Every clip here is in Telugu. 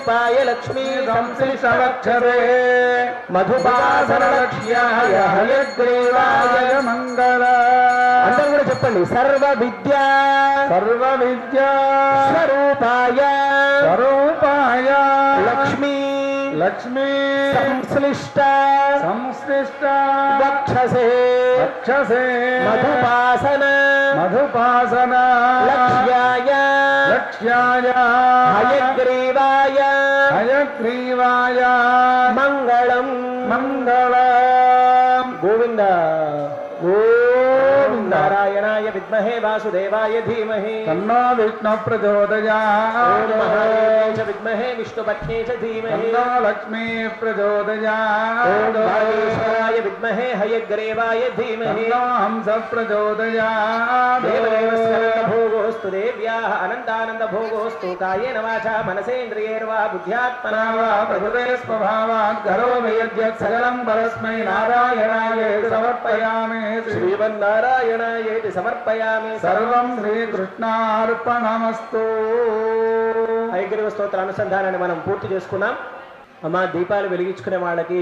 स्वरूपाय लक्ष्मी संश्लिष्टवक्षसे मधुपासनलक्ष्याय हयग्रीवाय मंगल అందరూ కూడా చెప్పండి సర్వ విద్యా స్వరూపాయ లక్ష్మీ సంశ్లిష్ట వక్షసే మధుపాసన లక్ష్యాయ హయగ్రీవాయ మంగళం గోవింద नारायणाय विद्महे वासुदेवाय धीमहि तन्नो विष्णु प्रचोदयात् च विद्महे विष्णुपत्न्ये च धीमहि तन्नो लक्ष्मी प्रचोदयात् भागेश्वराय विद्महे हयग्रीवाय धीमहि तन्नो हंस प्रचोदयात् देवदेवस्कन्दभोगोऽस्तु देव्याः अनन्तानन्दभोगोऽस्तु कायेन वाचा मनसेन्द्रियैर्वा बुद्ध्यात्मना वा प्रकृते स्वभावात् करोमि यद्यत् सकलं परस्मै नारायणाय समर्पयामि श्रीमन्नारायण సమర్పయామి సర్వం శ్రీకృష్ణార్పణమస్తు. హయగ్రీవ స్తోత్ర అనుసంధానాన్ని మనం పూర్తి చేసుకున్నాం. అమ్మా దీపాలు వెలిగించుకునే వాళ్ళకి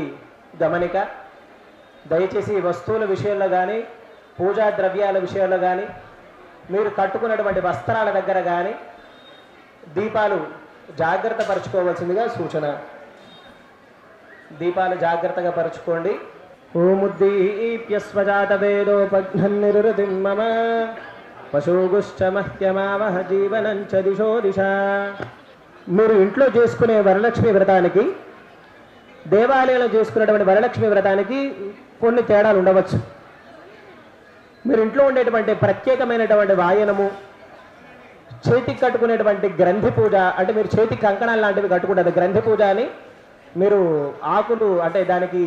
గమనిక, దయచేసి వస్తువుల విషయంలో కానీ పూజా ద్రవ్యాల విషయంలో కానీ మీరు కట్టుకున్నటువంటి వస్త్రాల దగ్గర కానీ దీపాలు జాగ్రత్త పరచుకోవాల్సిందిగా సూచన. దీపాలు జాగ్రత్తగా పరచుకోండి. ఓముద్దీప్యస్వజాతవేదోపఘ్నన్నిరుతిం మమ పశూగుశ్చ మహ్యమావహ జీవనం చ దిశో దిశ. మీరు ఇంట్లో చేసుకునే వరలక్ష్మి వ్రతానికి దేవాలయంలో చేసుకునేటువంటి వరలక్ష్మి వ్రతానికి కొన్ని తేడాలు ఉండవచ్చు. మీరు ఇంట్లో ఉండేటువంటి ప్రత్యేకమైనటువంటి వాయనము, చేతికి కట్టుకునేటువంటి గ్రంథి పూజ, అంటే మీరు చేతికి కంకణాలు లాంటివి కట్టుకుంటారు. గ్రంథి పూజ అని మీరు ఆకులు అంటే దానికి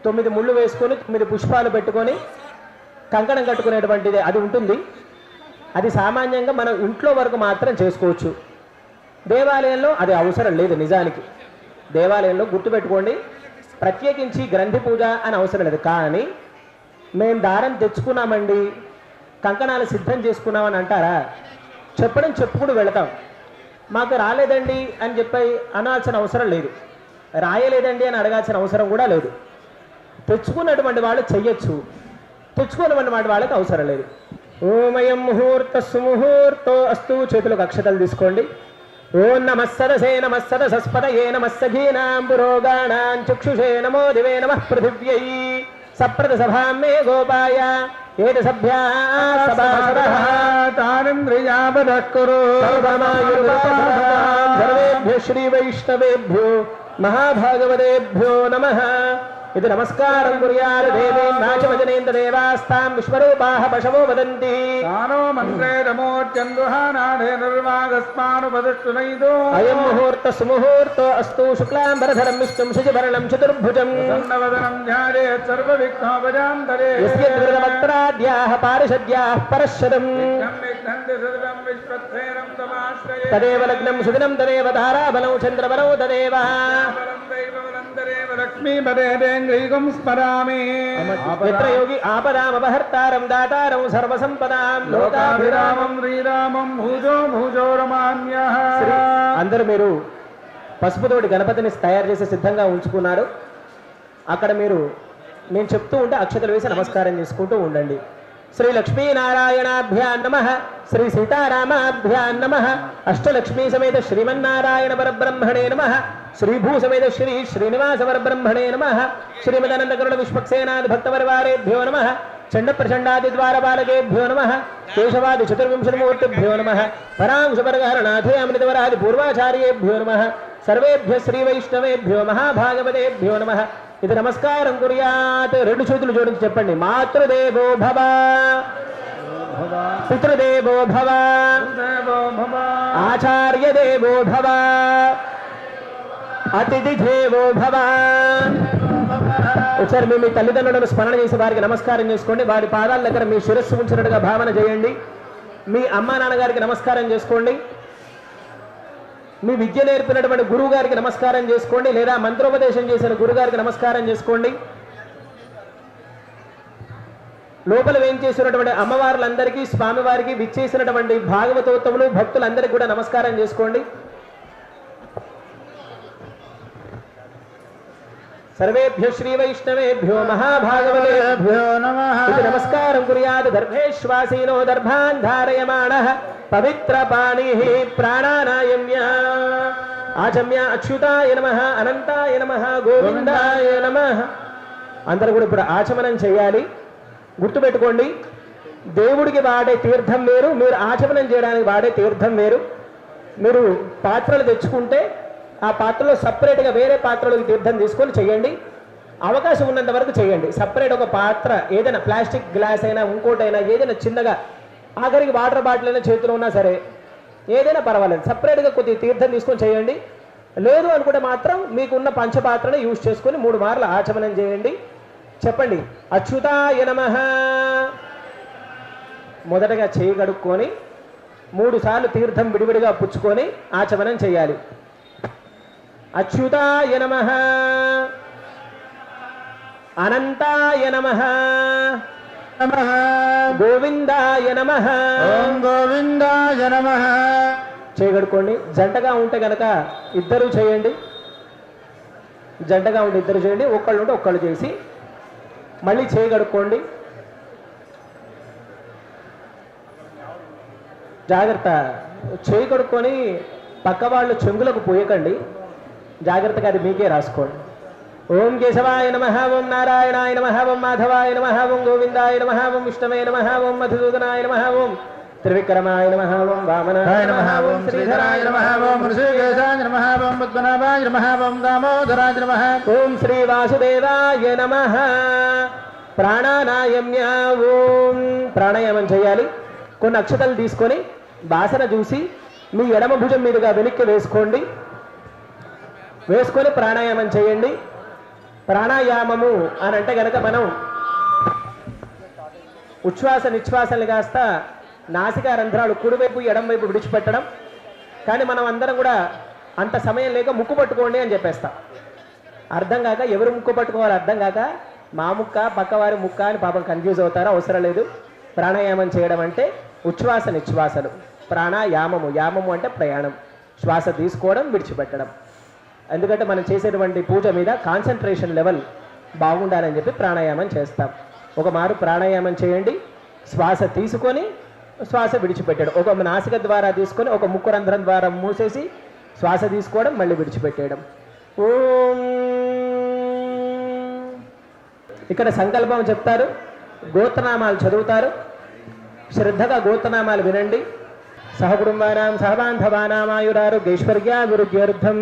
9 ముళ్ళు వేసుకొని 9 పుష్పాలు పెట్టుకొని కంకణం కట్టుకునేటువంటిది అది ఉంటుంది. అది సామాన్యంగా మనం ఇంట్లో వరకు మాత్రం చేసుకోవచ్చు. దేవాలయంలో అది అవసరం లేదు. నిజానికి దేవాలయంలో గుర్తుపెట్టుకోండి, ప్రత్యేకించి గ్రంథి పూజ అని అవసరం లేదు. కానీ మేము దారం తెచ్చుకున్నామండి, కంకణాలు సిద్ధం చేసుకున్నామని అంటారా? చెప్పుకుంటూ వెళతాం. మాకు రాలేదండి అని చెప్పి అనాల్సిన అవసరం లేదు, రాయలేదండి అని అడగాల్సిన అవసరం కూడా లేదు. తెచ్చుకున్నటువంటి వాళ్ళు చెయ్యొచ్చు, తెచ్చుకున్నటువంటి వాళ్ళకి అవసరం లేదు. ఓమయం ముహూర్త సుముహూర్తో అస్తు. చేతులకు అక్షతలు తీసుకోండి. ఓం నమస్సదసే నమస్సదసస్పదయే నమస్సఘీనాం పురోగాణాం చక్షుషే నమో దివే నమః పృథివ్యై సప్రద సభాం మే గోపాయ ఏత సభ్యా సభాసదః తారింద్రియావదః కురు సర్వేభ్యో శ్రీ వైష్ణవేభ్యో మహాభాగవతేభ్యో నమః. ఇది నమస్కారం కుర్యాత్ దేవేంద్రాచవజనేంద్ర దేవాస్తాం విశ్వరూపాః పశవో వదంతి. తానో మంత్రే రమోత్యందుహానాదే నిర్వాగస్మానుపదిష్టునైదో. అయం ముహూర్త సుముహూర్తో అస్తు. శుక్లాంబరధరం విష్ణుం శశివర్ణం చతుర్భుజం ప్రసన్నవదనం ధ్యాయేత్ సర్వవిఘ్నోపశాంతరే. యస్య ద్విరవక్త్రాద్యాః పారిషద్యాః పరశ్శతం తదేవ లగ్నం సుదినం తదేవ తారాబలం చంద్రబలం తదేవ లక్ష్మీపదేంద్రీగం స్మరామి. యత్ర యోగి ఆపదామపహర్తారం దాతారం సర్వసంపదాం లోకాభిరామం శ్రీరామం భూజో భూజో రమాన్యః. అందరూ మీరు పసుపుతోటి గణపతిని తయారు చేసి సిద్ధంగా ఉంచుకున్నారు. అక్కడ మీరు నేను చెప్తూ ఉంటే అక్షతలు వేసి నమస్కారం చేసుకుంటూ ఉండండి. శ్రీ లక్ష్మీనారాయణాభ్యాం నమః, శ్రీ సీతారామాభ్యాం నమః, అష్టలక్ష్మీ సమేత శ్రీమన్నారాయణ పరబ్రహ్మణే నమః, శ్రీభూ సమేత శ్రీ శ్రీనివాస పరబ్రహ్మణే నమః, శ్రీమదనందకరుణ విష్పక్సేనాది భక్తపరివారేభ్యో నమః, చండ ప్రచండాది ద్వారపాలకేభ్యో నమః, కేశవాది చతుర్వింశతిమూర్తిభ్యో నమః, పరాంశపరగహరనాథే అమృతవరాది పూర్వాచార్యేభ్యో నమః, సర్వేభ్య శ్రీ వైష్ణవేభ్యో మహాభాగవతేభ్యో నమః. ఇది నమస్కారం కుర్యాత్. 2 చేతులు జోడించి చెప్పండి. మాతృదేవో భవ, పితృదేవో భవ, ఆచార్య దేవో భవ, అతిథి దేవో భవ. ఒకసారి మీ తల్లిదండ్రులను స్మరణ చేసి వారికి నమస్కారం చేసుకోండి. వారి పాదాల దగ్గర మీ శిరస్సు ఉంచినట్టుగా భావన చేయండి. మీ అమ్మా నాన్నగారికి నమస్కారం చేసుకోండి. మీ విద్య నేర్పినటువంటి గురువు గారికి నమస్కారం చేసుకోండి, లేదా మంత్రోపదేశం చేసిన గురుగారికి నమస్కారం చేసుకోండి. లోపల వేయించేసినటువంటి అమ్మవార్లందరికీ, స్వామివారికి విచ్చేసినటువంటి భాగవతోత్తములు భక్తులందరికీ కూడా నమస్కారం చేసుకోండి. సర్వేభ్యో శ్రీ వైష్ణవేభ్యో మహాభాగవతేభ్యో నమః. ఇది నమస్కారం కుర్యాత్ దర్భేష్వాసీనో దర్భాన్ ధారయమాణః పవిత్రపాణిః ప్రాణానాయమ్య ఆచమ్య అచ్యుతాయ నమః అనంతాయ నమః గోవిందాయ నమః. అందరూ కూడా ఇప్పుడు ఆచమనం చేయాలి. గుర్తుపెట్టుకోండి, దేవుడికి వాడే తీర్థం వేరు, మీరు ఆచమనం చేయడానికి వాడే తీర్థం వేరు. మీరు పాత్రలు తెచ్చుకుంటే ఆ పాత్రలో సపరేట్గా వేరే పాత్రలోకి తీర్థం తీసుకొని చేయండి. అవకాశం ఉన్నంత వరకు చేయండి. సపరేట్ ఒక పాత్ర ఏదైనా ప్లాస్టిక్ గ్లాస్ అయినా ఇంకోటైనా ఏదైనా చిన్నగా, ఆఖరికి వాటర్ బాటిల్ అయినా చేతిలో ఉన్నా సరే ఏదైనా పర్వాలేదు, సపరేట్గా కొద్దిగా తీర్థం తీసుకొని చేయండి. లేదు అనుకుంటే మాత్రం మీకున్న పంచపాత్రను యూజ్ చేసుకొని 3 మార్లు ఆచమనం చేయండి. చెప్పండి, అచ్యుతాయ నమః. మొదటగా చేయి కడుక్కొని 3 సార్లు తీర్థం విడివిడిగా పుచ్చుకొని ఆచమనం చేయాలి. అచ్యుతాయ నమః, అనంతాయ నమః, నమః. గోవిందాయ నమః. ఓం గోవిందాయ నమః. చేయగడుకోండి. జంటగా ఉంటే కనుక ఇద్దరు చేయండి. జంటగా ఉంటే ఇద్దరు చేయండి, ఒక్కళ్ళు ఉంటే ఒక్కళ్ళు చేసి మళ్ళీ చేయగడుక్కోండి. జాగ్రత్త, చేయి కడుక్కొని పక్క వాళ్ళు చెంగులకు పోయకండి. జాగ్రత్తగా అది మీకే రాసుకోండి. ఓం కేశవాయ నమః, ఓం నారాయణాయ నమః, ఓం మాధవాయ నమః, ఓం గోవిందాయ నమః, ఓం విష్ణవే నమః, ఓం మధుసూదనాయ నమః, ఓం త్రివిక్రమాయ నమః, ఓం వామనాయ నమః, ఓం శ్రీధరాయ నమః, ఓం ఋషికేశాయ నమః, ఓం పద్మనాభాయ నమః, ఓం దామోదరాయ నమః. ఓం శ్రీ వాసుదేవాయ నమః. ప్రాణానాయమ్య. ఓం ప్రాణాయామం చేయాలి. కొన్ని అక్షతలు తీసుకొని వాసన చూసి మీ ఎడమ భుజం మీదుగా వెనక్కి వేసుకోండి. వేసుకొని ప్రాణాయామం చేయండి. ప్రాణాయామము అని అంటే గనక మనం ఉచ్ఛ్వాస నిశ్వాసలు కాస్త నాసికా రంధ్రాలు కుడివైపు ఎడంవైపు విడిచిపెట్టడం. కానీ మనం అందరం కూడా అంత సమయం లేక ముక్కు పట్టుకోండి అని చెప్పేస్తాం. అర్థం కాక ఎవరు ముక్కు పట్టుకోవాలి అర్థం కాక మా ముక్క పక్కవారి ముక్క అని పాపం కన్ఫ్యూజ్ అవుతారో అవసరం లేదు. ప్రాణాయామం చేయడం అంటే ఉచ్ఛ్వాస నిశ్వాసలు. ప్రాణాయామము, యామము అంటే ప్రయాణం, శ్వాస తీసుకోవడం విడిచిపెట్టడం. ఎందుకంటే మనం చేసేటువంటి పూజ మీద కాన్సన్ట్రేషన్ లెవెల్ బాగుండాలని చెప్పి ప్రాణాయామం చేస్తాం. ఒక మారు ప్రాణాయామం చేయండి. శ్వాస తీసుకొని శ్వాస విడిచిపెట్టడం. ఒక నాసిక ద్వారా తీసుకొని ఒక ముక్కు రంధ్రం ద్వారా మూసేసి శ్వాస తీసుకోవడం, మళ్ళీ విడిచిపెట్టేయడం. ఓం. ఇక్కడ సంకల్పం చెప్తారు, గోత్రనామాలు చదువుతారు. శ్రద్ధగా గోత్రనామాలు వినండి. సహకుటుంబానాం సహబాంధవానాం ఆయురారోగ్యైశ్వర్యాభివృద్ధ్యర్థం.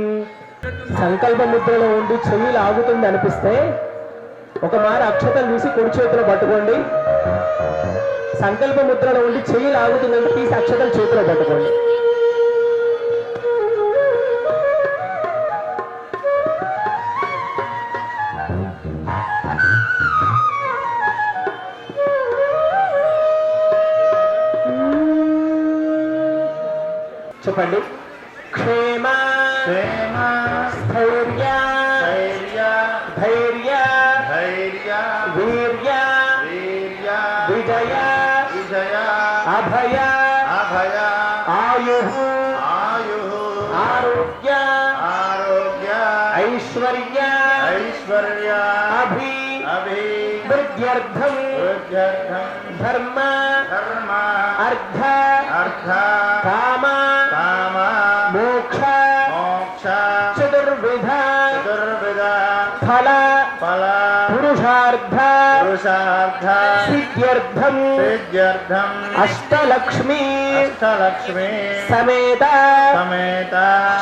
సంకల్ప ముద్రలో ఉండి చెయ్యి లాగుతుంది అనిపిస్తే ఒక మారు అక్షతలు తీసి కుడి చేతిలో పట్టుకోండి. సంకల్ప ముద్రలో ఉండి చెయ్యి లాగుతుందంటే తీసి అక్షతలు చేతిలో పట్టుకోండి. చెప్పండి. క్షేమ, క్షేమ, స్థైర్య, ధైర్య, ధైర్య, ధైర్య, వీర్య, వీర్య, విజయ, విజయ, అభయ, అభయ, ఆయు, ఆయు, ఆరోగ్య, ఆరోగ్య, ఐశ్వర్య, ఐశ్వర్య, అభి, అభివృద్ధ్యర్థం, వృద్ధ్యర్థం, ధర్మ, ధర్మ, అర్థ, అర్థ, కామ, కామ, మోక్ష, మోక్ష, చతుర్విధ, చతుర్విధ, ఫల, ఫల, పురుషార్థ, పురుషార్థ, సిద్ధ్యర్థం, సిద్ధ్యర్థం, అష్టలక్ష్మి, అష్టలక్ష్మి, సమేత, సమేత,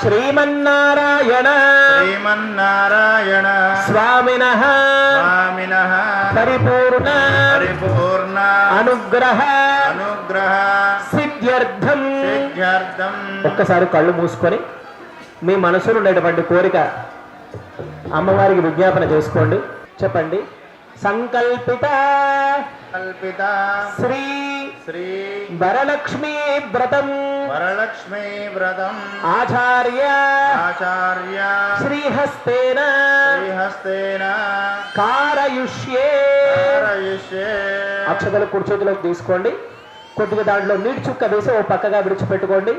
శ్రీమన్నారాయణ, శ్రీమన్నారాయణ, స్వామినః, స్వామినః, పరిపూర్ణ, పరిపూర్ణ, అనుగ్రహ, అనుగ్రహ, సిద్ధ్యర్థం. సిద్ధ్యర్థం. ఒక్కసారి కళ్ళు మూసుకొని మీ మనసులో ఉండేటువంటి కోరిక అమ్మవారికి విజ్ఞాపన చేసుకోండి. చెప్పండి. సంకల్పిత కల్పిత శ్రీ శ్రీ వరలక్ష్మీ వ్రతం వరలక్ష్మీ వ్రతం ఆచార్య ఆచార్య శ్రీహస్తేన శ్రీహస్తేన కారయుష్యే. కారయిష్యే. అక్షతలు కుడి చేతిలోకి తీసుకోండి. కొద్దిగా దాంట్లో నీటి చుక్క వేసి ఓ పక్కగా విడిచిపెట్టుకోండి.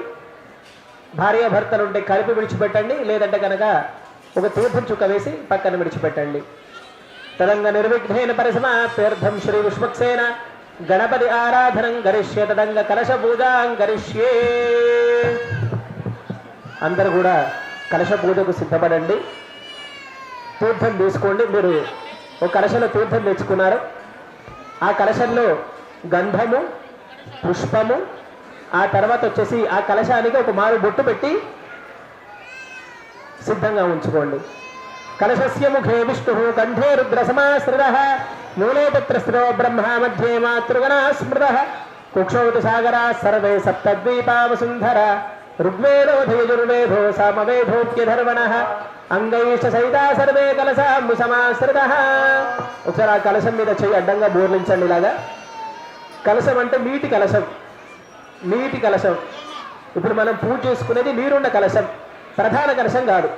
భార్యాభర్తలు ఉంటే కలిపి విడిచిపెట్టండి, లేదంటే కనుక ఒక తీర్థం చుక్క వేసి పక్కన విడిచిపెట్టండి. తదంగ నిర్విఘ్నేన పరిసమాప్యర్థం శ్రీ విశ్వక్సేన గణపతి ఆరాధనం గరిష్యే. తదంగ కలశ పూజాం గరిష్యే. అందరు కూడా కలశ పూజకు సిద్ధపడండి. తీర్థం తీసుకోండి. మీరు ఒక కలశంలో తీర్థం తెచ్చుకున్నారు. ఆ కలశంలో గంధము, పుష్పము, ఆ తర్వాత వచ్చేసి ఆ కలశానికి ఒక మారు బొట్టు పెట్టి సిద్ధంగా ఉంచుకోండి. కలశస్య ముఖే విష్ణు కంఠే రుద్ర సమాశ్రిత మూలే తత్ర స్థిరో బ్రహ్మ మధ్యే మాతృగణా స్మృత కుక్షౌతు సాగరా సర్వే సప్తద్వీపా వసుంధర ఋగ్వేదోధయజుర్వేదో సామవేదోక్యధర్వణ అంగైష సహితా సర్వే కలశాంబు సమాశ్రిత. ఒకసారి ఆ కలశం మీద చెయ్యి అడ్డంగా బోర్లించండి. ఇలాగా కలశం అంటే నీటి కలశం. నీటి కలశం. ఇప్పుడు మనం పూజ చేసుకునేది నీరున్న కలశం, ప్రధాన కలశం కాదు.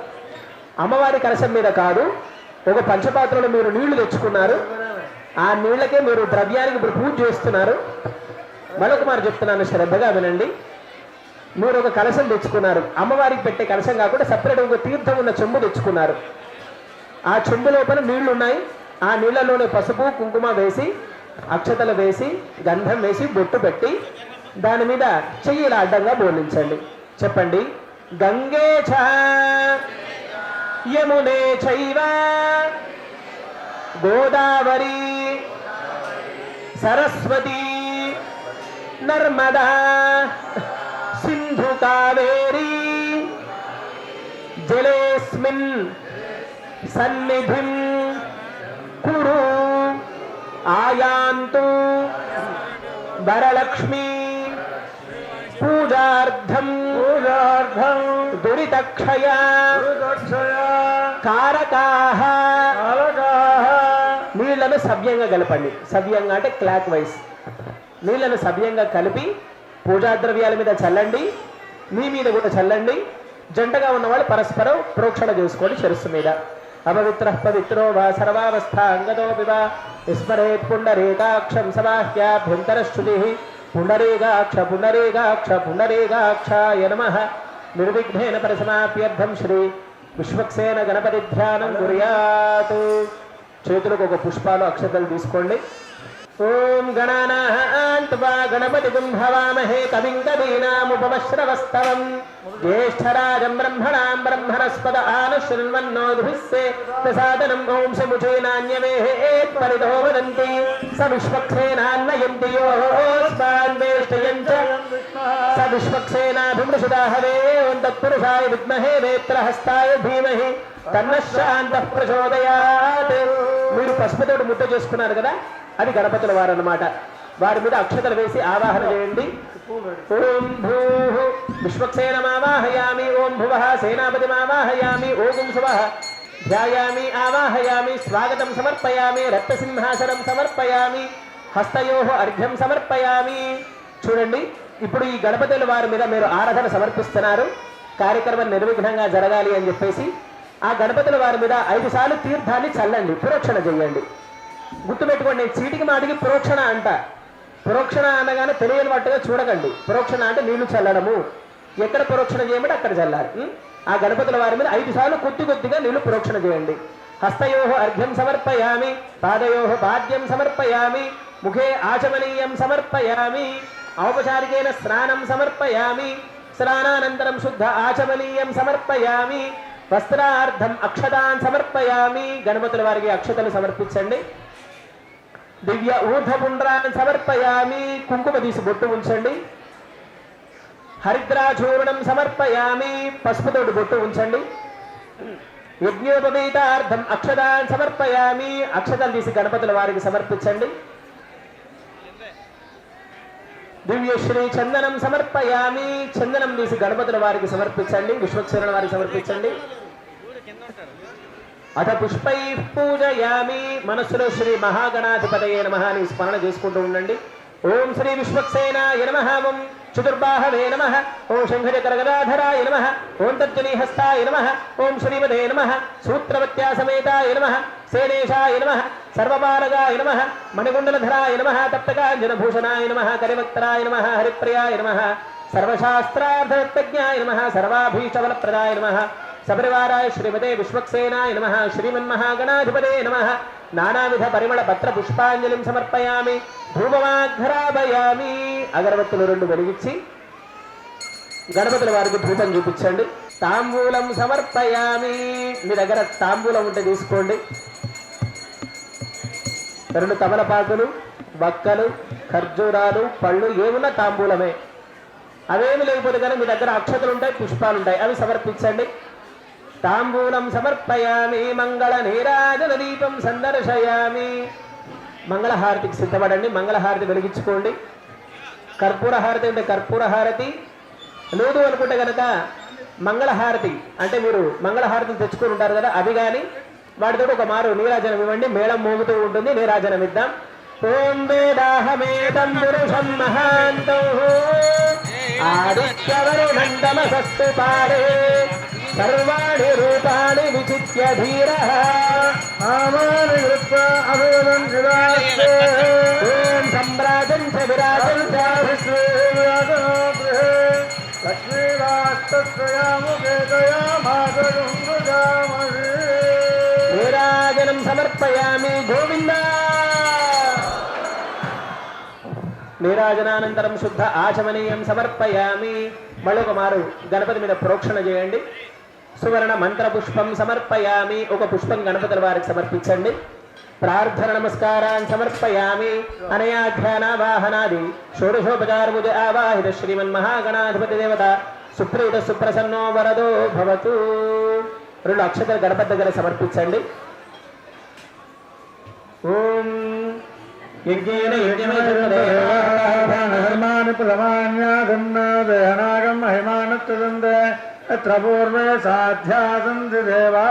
అమ్మవారి కలశం మీద కాదు. ఒక పంచపాత్రలో మీరు నీళ్లు తెచ్చుకున్నారు. ఆ నీళ్లకే మీరు ద్రవ్యానికి ఇప్పుడు పూజ చేస్తున్నారు. మరొక మారు చెప్తున్నాను, శ్రద్ధగా వినండి. మీరు ఒక కలశం తెచ్చుకున్నారు. అమ్మవారికి పెట్టే కలశం కాకుండా సపరేట్ ఒక తీర్థం ఉన్న చెంబు తెచ్చుకున్నారు. ఆ చెంబు లోపల నీళ్లు ఉన్నాయి. ఆ నీళ్లలోనే పసుపు కుంకుమ వేసి, అక్షతలు వేసి, గంధం వేసి, బొట్టు పెట్టి దాని మీద చెయ్యి ఇలా అడ్డంగా బోలించండి. చెప్పండి, గంగే చ యమునే చైవ గోదావరి సరస్వతి నర్మదా సింధు కావేరీ జలేస్మిన్ సన్నిధిం కురు ఆయాంతు వరలక్ష్మీ పూజార్థం దురితక్షయ కారకాః. నీళ్లను సవ్యంగా కలపండి. సవ్యంగా అంటే క్లాక్ వైజ్. నీళ్లను సవ్యంగా కలిపి పూజా ద్రవ్యాల మీద చల్లండి. మీ మీద కూడా చల్లండి. జంటగా ఉన్న వాళ్ళు పరస్పరం ప్రోక్షణ చేసుకోండి శిరస్సు మీద. అపవిత్ర పవిత్రో వా సర్వావస్థ అంగతో వివా విస్మరేత్ పుండరీకాక్షం సమాహ్యాభ్యంతరశ్రుతి పుండరీకాక్ష పుండరీకాక్ష పుండరీకాక్షాయ నమః. నిర్విఘ్నేన పరిసమాప్యర్థం శ్రీ విశ్వక్సేన గణపతి ధ్యానం కుర్యాత్. చేతులకు ఒక పుష్పాలు అక్షతలు తీసుకోండి. ఓం గణానాం త్వా గణపతిం హవామహే కవిం కవీనాముపమశ్రవస్తవం జ్యేష్ఠరాజం బ్రహ్మణాం బ్రహ్మణస్పద ఆనశృణ్వన్నోద్భిస్సే ప్రసాదనం. ఓం శముచే నాన్యవేహేత్ పరిదో వదంతి స విశ్వక్సేనాన్వయంతి యోస్మాన్వేష్టయం చ స విశ్వక్సేనాభిమృషుదాహవే. ఓం తత్పురుషాయ విద్మహే నేత్రహస్తాయ ధీమహి తన్నః శాంతః ప్రచోదయాత్. మీరు పసుపుతోటి ముద్ద చేసుకున్నారు కదా, అది గణపతుల వారు అన్నమాట. వారి మీద అక్షతలు వేసి ఆవాహన చేయండి. ఓం భూ విశ్వక్సేనమావాహయామి. ఓం భువః సేనాపతిమావాహయామి. ఓం శుభః ధ్యాయామి ఆవాహయామి. స్వాగతం సమర్పయామి. రక్తసింహాసనం సమర్పయామి. హస్తయోః అర్ఘ్యం సమర్పయామి. చూడండి, ఇప్పుడు ఈ గణపతుల వారి మీద మీరు ఆరాధన సమర్పిస్తున్నారు. కార్యక్రమం నిర్విఘ్నంగా జరగాలి అని చెప్పేసి ఆ గణపతుల వారి మీద 5 సార్లు తీర్థాన్ని చల్లండి. ప్రోక్షణ చేయండి. గుర్తుపెట్టుకోండి, చీటికి మాటికి ప్రోక్షణ అంట. ప్రోక్షణ అనగానే తెలియని వాటిగా చూడకండి. ప్రోక్షణ అంటే నీళ్లు చల్లడము. ఎక్కడ ప్రోక్షణ చేయమంటే అక్కడ చల్లాలి. ఆ గణపతుల వారి మీద 5 సార్లు కొద్దిగా నీళ్లు ప్రోక్షణ చేయండి. హస్తయోః అర్ఘ్యం సమర్పయామి. పాదయోః పాద్యం సమర్పయామి. ముఖే ఆచమనీయం సమర్పయామి. ఔపచారికేన స్నానం సమర్పయామి. స్నానానంతరం శుద్ధ ఆచమనీయం సమర్పయామి. వస్త్రార్థం అక్షతాన్ సమర్పయామి. గణపతుల వారికి అక్షతలు సమర్పించండి. దివ్య ఊర్ధపుండ్రాన్ని సమర్పయామి. కుంకుమ తీసి బొట్టు ఉంచండి. హరిద్రాచూర్ణం సమర్పయామి. పసుపుతోటి బొట్టు ఉంచండి. యజ్ఞోపవీతార్థం అక్షతాన్ సమర్పయామి. అక్షతలు తీసి గణపతుల వారికి సమర్పించండి. దివ్య శ్రీ చందనం సమర్పయామి. చందనం తీసి గణపతుల వారికి సమర్పించండి. విశ్వక్సేన వారికి సమర్పించండి. అథ పుష్పై పూజయామి. మనస్సులో శ్రీ మహాగణాధిపతయే నమః అని స్మరణ చేసుకుంటూ ఉండండి. ఓం శ్రీ విశ్వక్సేనాయ నమః. ఓం చతుర్బాహవే నమః. ఓం శంఖచక్రగదాధరాయ నమః. ఓం తర్జనీహస్తాయ నమః. ఓం శ్రీమదే నమః. సూత్రవత్యా సమేతాయ నమః. సేనేశాయ నమః. సర్వపాలగాయ నమః. మణిగుండలధరాయ నమః. తప్తకాంజనభూషణాయ నమః. కరివక్త్రాయ నమః. హరిప్రియాయ నమః. సర్వశాస్త్రార్థజ్ఞాయ నమః. సర్వాభీష్టఫలప్రదాయ నమః. సపరివారాయ శ్రీమతే విశ్వక్సేనాయ నమః. శ్రీమన్మహాగణాధిపతే నమః. నానావిధ పరిమళ పత్ర పుష్పాంజలిం సమర్పయామి. ధూపమాఘ్రాపయామి. అగరవత్తులు 2 వెలిగించి గణపతుల వారికి ధూపం చూపించండి. తాంబూలం సమర్పయామి. మీ దగ్గర తాంబూలం ఉంటే తీసుకోండి. 2 తమలపాకులు, బక్కలు, ఖర్జూరాలు, పళ్ళు ఏమున్నా తాంబూలమే. అవేమి లేకపోతే కానీ మీ దగ్గర అక్షతలు ఉంటాయి, పుష్పాలు ఉంటాయి, అవి సమర్పించండి. తాంబూలం సమర్పయామి. మంగళ నీరాజన దీపం సందర్శయామి. మంగళహారతికి సిద్ధపడండి. మంగళహారతి వెలిగించుకోండి. కర్పూర హారతి అంటే కర్పూర హారతి, లేదు అనుకుంటే కనుక మంగళహారతి అంటే మీరు మంగళహారతిని తెచ్చుకొని ఉంటారు కదా, అవి కానీ వాటితో ఒక మారు నీరాజనం ఇవ్వండి. మేళం మోగుతూ ఉంటుంది, నీరాజనం ఇద్దాం. ఓం వేదాహమేతం పురుషం మహాంతో ఆదిత్యవరుణంతమసస్తు పారే సర్వాణి రూపాణి విచిత్య ధీరః ఆమాని కృత్వా అభివదం శిరాస్తే ఓం సంభ్రాజం చ విరాజం చ విశ్వేరాజనోగృహే లక్ష్మీరాస్తస్వయాముఖేతయామాసగుంగుజామహే నీరాజనం సమర్పయామి. గోవింద. నీరాజనానంతరం శుద్ధ ఆచమనీయం సమర్పయామి. మళ్ళొక మారు గణపతి మీద ప్రోక్షణ చేయండి. సువర్ణ మంత్ర పుష్పం సమర్పయామి. ఒక పుష్పం గణపతుల వారికి సమర్పించండి. ప్రార్థన నమస్కారాన్ని సమర్పయామి. అనయాధ్యాన వాహనాది షోడశోపచారముజ ఆవాహిత శ్రీమన్మహాగణాధిపతి దేవత సుప్రీత సుప్రసన్నో వరదో భవతు. 2 అక్షతలు గణపతి దగ్గర సమర్పించండి. ఓం యజ్ఞేన ధర్మాని ప్రమాణ్యాగం మహిమానత్తందే అత్ర పూర్వే సాధ్యాసంతి దేవా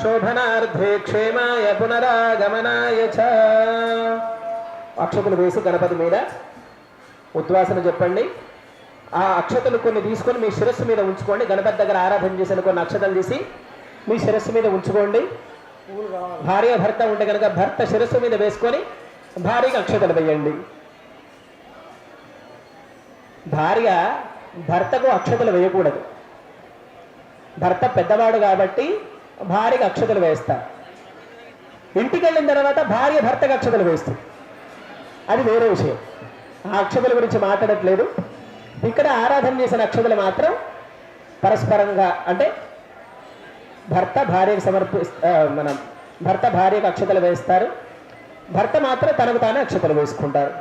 శోభనార్థే క్షేమాయ పునరాగమనాయ చ. అక్షతలు వేసి గణపతి మీద ఉద్వాసన చెప్పండి. ఆ అక్షతలు కొన్ని తీసుకొని మీ శిరస్సు మీద ఉంచుకోండి. గణపతి దగ్గర ఆరాధన చేసిన కొన్ని అక్షతలు తీసి మీ శిరస్సు మీద ఉంచుకోండి. భార్య భర్త ఉంటే కనుక భర్త శిరస్సు మీద వేసుకొని భార్యకి అక్షతలు వేయండి. భార్య భర్తకు అక్షతలు వేయకూడదు. భర్త పెద్దవాడు కాబట్టి భార్యకు అక్షతలు వేస్తారు. ఇంటికి వెళ్ళిన తర్వాత భార్య భర్తకు అక్షతలు వేస్తుంది, అది వేరే విషయం. ఆ అక్షతల గురించి మాట్లాడట్లేదు. ఇక్కడ ఆరాధన చేసిన అక్షతలు మాత్రం పరస్పరంగా అంటే భర్త భార్యకు మనం భర్త భార్యకు అక్షతలు వేస్తారు, భర్త మాత్రం తనకు తానే అక్షతలు వేసుకుంటారు.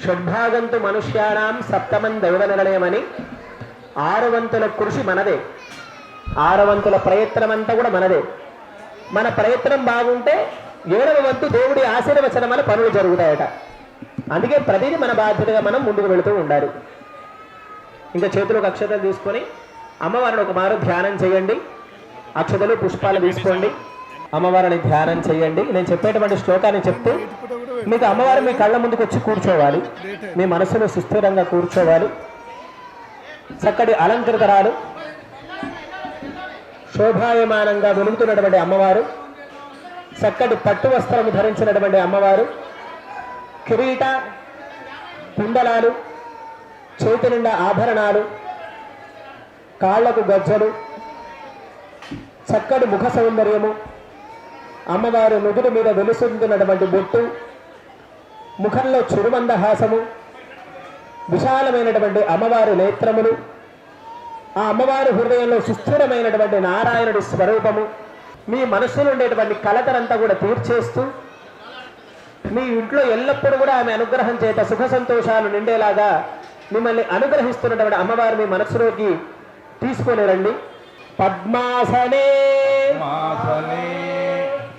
షడ్భాగంతు మనుష్యాణం సప్తమం దైవ నిర్ణయమని 6 వంతుల కృషి మనదే, 6 వంతుల ప్రయత్నం అంతా కూడా మనదే. మన ప్రయత్నం బాగుంటే 7వ వంతు దేవుడి ఆశీర్వచనం వల్ల పనులు జరుగుతాయట. అందుకే ప్రతిదీ మన బాధ్యతగా మనం ముందుకు వెళుతూ ఉండాలి. ఇంకా చేతులకు అక్షతలు తీసుకొని అమ్మవారిని ఒక మారు ధ్యానం చేయండి. అక్షతలు పుష్పాలు తీసుకోండి, అమ్మవారిని ధ్యానం చేయండి. నేను చెప్పేటువంటి శ్లోకాన్ని చెప్తూ మీకు అమ్మవారు మీ కళ్ళ ముందుకు వచ్చి కూర్చోవాలి. మీ మనసులో సుస్థిరంగా కూర్చోవాలి. చక్కటి అలంకృతరాలు శోభాయమానంగా వెలుగుతున్నటువంటి అమ్మవారు, చక్కటి పట్టు వస్త్రము ధరించినటువంటి అమ్మవారు, కిరీట కుండలాలు, చేతి నిండా ఆభరణాలు, కాళ్లకు గజ్జలు, చక్కటి ముఖ సౌందర్యము, అమ్మవారు నుదుటి మీద వెలుసుతున్నటువంటి బొట్టు, ముఖంలో చురుమందహాసము, విశాలమైనటువంటి అమ్మవారి నేత్రములు, ఆ అమ్మవారి హృదయంలో సుస్థిరమైనటువంటి నారాయణుడి స్వరూపము, మీ మనస్సులో ఉండేటువంటి కలతరంతా కూడా తీర్చేస్తూ మీ ఇంట్లో ఎల్లప్పుడూ కూడా ఆమె అనుగ్రహం చేత సుఖ సంతోషాలు నిండేలాగా మిమ్మల్ని అనుగ్రహిస్తున్నటువంటి అమ్మవారు మీ మనస్సులోకి తీసుకొని రండి. పద్మాసనే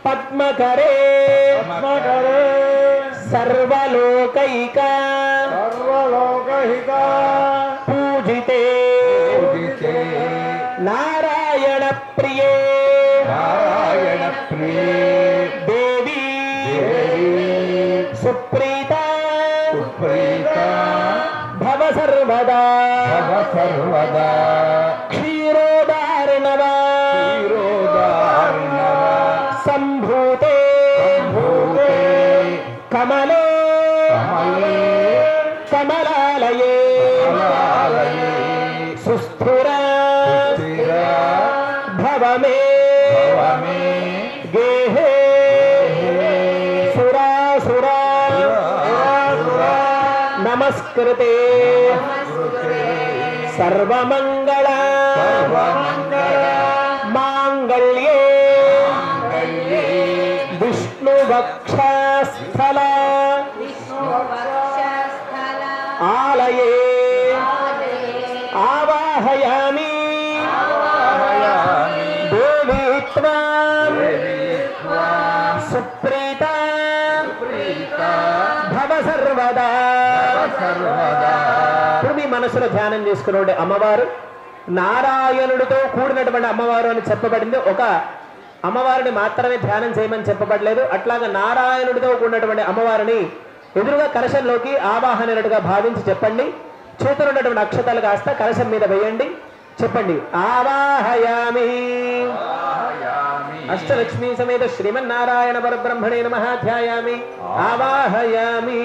పద్మకరే సర్వలోకైక పూజితే నారాయణ ప్రియే దేవి సుప్రీత భవ సర్వదా క్షీరోదార్ణవ సంభూతే కమలే కమలాలయే సుస్థిర నమస్కృతే సర్వమంగళ మాంగళ్యే విష్ణువక్షస్థల ఆలయే ఆవాహయామి దేవీ త్వాం సుప్రీత భవ సర్వదా. ఇప్పుడు మీ మనసులో ధ్యానం చేసుకునే అమ్మవారు నారాయణుడితో కూడినటువంటి అమ్మవారు అని చెప్పబడింది. ఒక అమ్మవారిని మాత్రమే ధ్యానం చేయమని చెప్పబడలేదు. అట్లాగా నారాయణుడితో కూడినటువంటి అమ్మవారిని ఎదురుగా కలశంలోకి ఆవాహనగా భావించి చెప్పండి. చేతులు ఉన్నటువంటి అక్షతాలు కాస్త కలశం మీద వేయండి. చెప్పండి ఆవాహయామి. అష్టలక్ష్మీ సమేత శ్రీమన్నారాయణ పరబ్రహ్మణే నమః ధ్యాయామి ఆవాహయామి.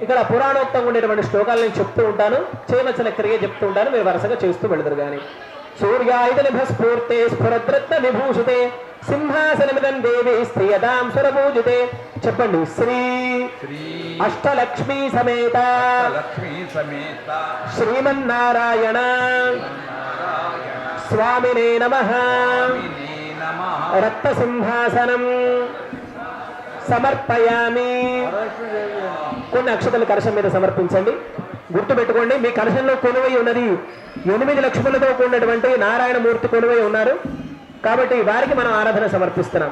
ఇక్కడ పురాణోక్తంగా ఉండేటువంటి శ్లోకాలను చెప్తూ ఉంటాను, చేయవలసిన క్రియ చెప్తూ ఉంటాను, మీరు వరుసగా చేస్తూ వెళుదురు గాని. సూర్యాయుధ స్ఫూర్తే స్ఫురద్రత్న విభూషితే సింహాసనమిదం దేవి శ్రీయదాం సురపూజితే. చెప్పండి శ్రీ అష్టలక్ష్మీ సమేత శ్రీమన్నారాయణ స్వామినే నమః. రక్త సింహాసనం సమర్పయామి. కొన్ని అక్షతలు కలశం మీద సమర్పించండి. గుర్తుపెట్టుకోండి, మీ కలశంలో కొలువై ఉన్నది 8 లక్ష్ములతో కూడినటువంటి నారాయణమూర్తి కొలువై ఉన్నారు. కాబట్టి వారికి మనం ఆరాధన సమర్పిస్తున్నాం.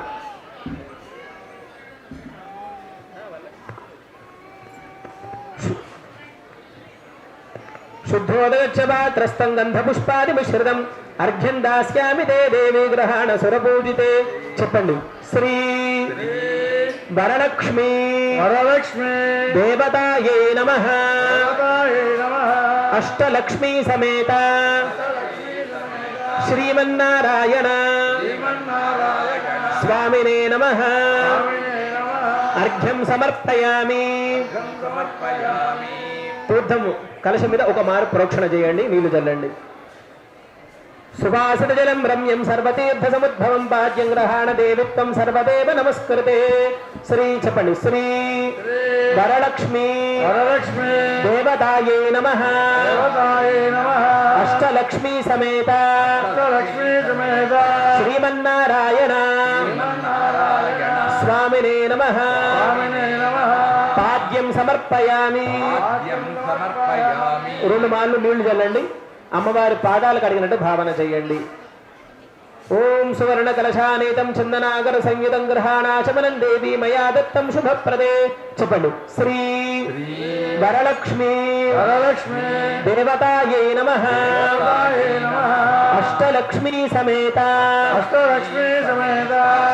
శుద్ధోదగచ్చపాత్రస్తం గంధపుష్పాది మిశ్రితం అర్ఘ్యం దాస్యామి తే దేవి గ్రహాణ సురపూజితే. చెప్పండి శ్రీ వరలక్ష్మి దేవతాయే నమః. అష్టలక్ష్మీ సమేత శ్రీమన్నారాయణ స్వామినే నమః. అర్ఘ్యం సమర్పయామి. తీర్థము కలశం మీద ఒక మారు ప్రోక్షణ చేయండి, నీళ్లు చల్లండి. సువాసిత జలం రమ్యం సర్వతీర్థ సముద్భవం పాద్యం గ్రహాణ దేవిత్వం సర్వదేవ నమస్కృతే. శ్రీ చెప్పండి శ్రీ వరలక్ష్మి దేవతాయే నమః. అష్టలక్ష్మీ సమేత శ్రీమన్నారాయణ స్వామినే నమః. పాద్యం సమర్పయామి. 2 మార్లు నీళ్లు చల్లండి, అమ్మవారి పాదాలు కడిగినట్టు భావన చేయండి. ఓం సువర్ణ కలశానేతం చందనాగర సంయుతం గ్రహాణాచమనం దేవి మయా దత్తం శుభప్రదే. చెప్పండి శ్రీ వరలక్ష్మి దేవతాయే నమః. అష్టలక్ష్మీ సమేత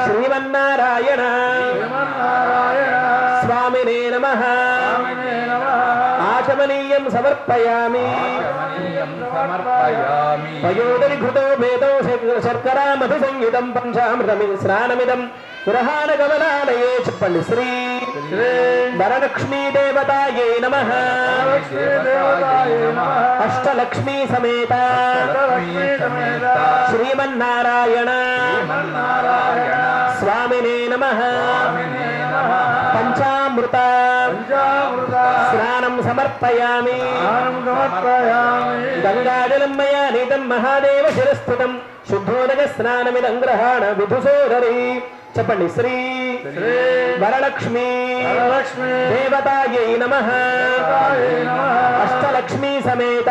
శ్రీమన్నారాయణ స్వామినే నమః. ఆచమనీయం సమర్పయామి. పయోదరి ఘృతో భేదో శర్కరా మధు సంయుతం పంచామృతం స్నానమిదం గ్రహాణ గమనాలయే. చెప్పండి శ్రీ వరలక్ష్మీ దేవతాయే నమః. అష్టలక్ష్మీ సమేత శ్రీమన్నారాయణ స్వామినే నమః. పంచామృత స్నానం సమర్పయామి. గంగాజలం మయా నీతం మహాదేవ శిరస్థితం శుద్ధోదక స్నానమిదం గ్రహాణ విధుసోదరి. చెప్పండి శ్రీ వరలక్ష్మి దేవతాయే నమః. అష్టలక్ష్మీ సమేత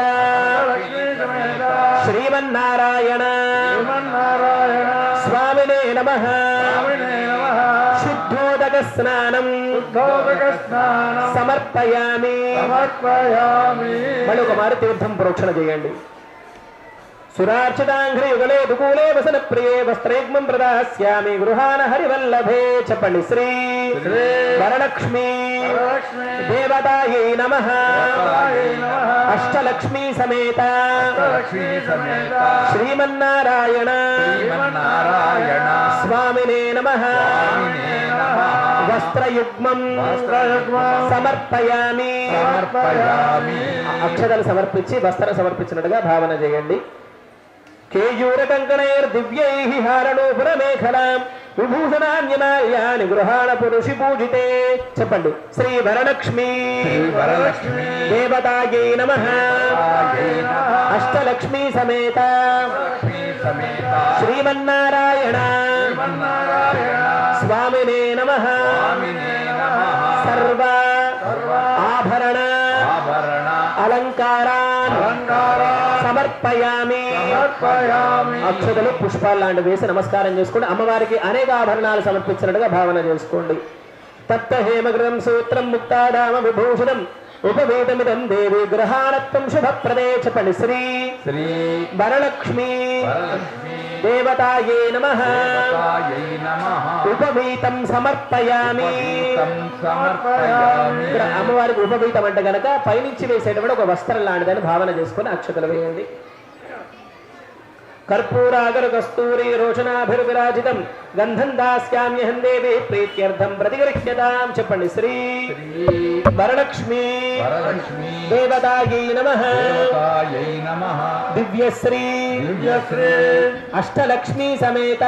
శ్రీమన్నారాయణ స్వామినే నమః. శుద్ధోదక స్నానం సమర్పయామి. మళ్ళీ ఒక మారు తీర్థం ప్రోక్షణ చేయండి. సురార్చితాంఘ్రి యుగలే దుకూలే వసన ప్రియే వస్త్రేగ్మం ప్రదాస్యామి గృహాన హరివల్లభే. చెప్పండి శ్రీ వరలక్ష్మి దేవతాయే నమః. అష్టలక్ష్మీ సమేత శ్రీమన్నారాయణ స్వామినే నమః. వస్త్రయుగ్మం సమర్పయామి. అక్షతలు సమర్పించి వస్త్రం సమర్పించినట్టుగా భావన చేయండి. కేయూర కంకణైర్ దివ్యైః హారణోపుర మేఖలాం విభూషణాన్యమాల్యాని గృహాణ పురుషి పూజితే. చెప్పండి. శ్రీ వరలక్ష్మి దేవతాయై నమః. అష్టలక్ష్మీ సమేత శ్రీమన్నారాయణ స్వామినే నమః. సర్వ ఆభరణ అలంకారాన్ సమర్పయామి. అక్షతలు పుష్పాలు లాంటి వేసి నమస్కారం చేసుకోండి. అమ్మవారికి అనేక ఆభరణాలు సమర్పించినట్టుగా భావన చేసుకోండి. తప్త హేమగృహం సూత్రం ముక్తాడామ విభూషణం ఉపవేతమిదం దేవి గ్రహాణత్వం శుభప్రదే. చెప్పండి. శ్రీ వరలక్ష్మి దేవతాయై నమః. ఉపవీతం సమర్పయామి. అమ్మవారికి ఉపవీతం అంటే గనక పైనుంచి వేసేటప్పుడు ఒక వస్త్రం లాంటిదని భావన చేసుకుని అక్షతలు వేయండి. కర్పూరాగర కస్తూరి రోషణాభిర్విరాజితం గంధం దాస్యామ్యహం దేవి ప్రీత్యర్థం ప్రతిగృహ్యతాం. చెప్పండి. శ్రీ వరలక్ష్మి దేవతాయై నమః. దివ్యశ్రీ అష్టలక్ష్మీ సమేత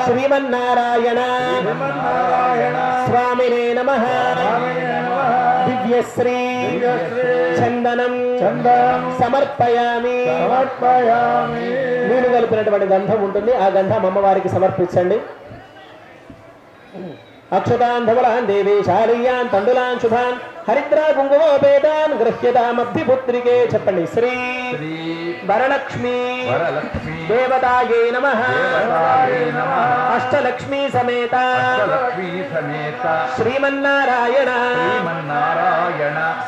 శ్రీమన్నారాయణ స్వామినే నమః. దివ్యశ్రీ చందనం సమర్పయామి. నీరు కలిపినటువంటి గంధం ఉంటుంది. ఆ గంధం అమ్మవారికి సమర్పించండి. అక్షతాన్ ధవలాన్ దేవీ శాలీయాన్ తండులాన్ శుభాన్ హరిద్రా కుంకుమోపేతాన్ గృహ్యతామబ్ధిపుత్రికే. చెప్పండి. శ్రీ వరలక్ష్మి దేవతాయై నమః. అష్టలక్ష్మీ సమేత శ్రీమన్నారాయణ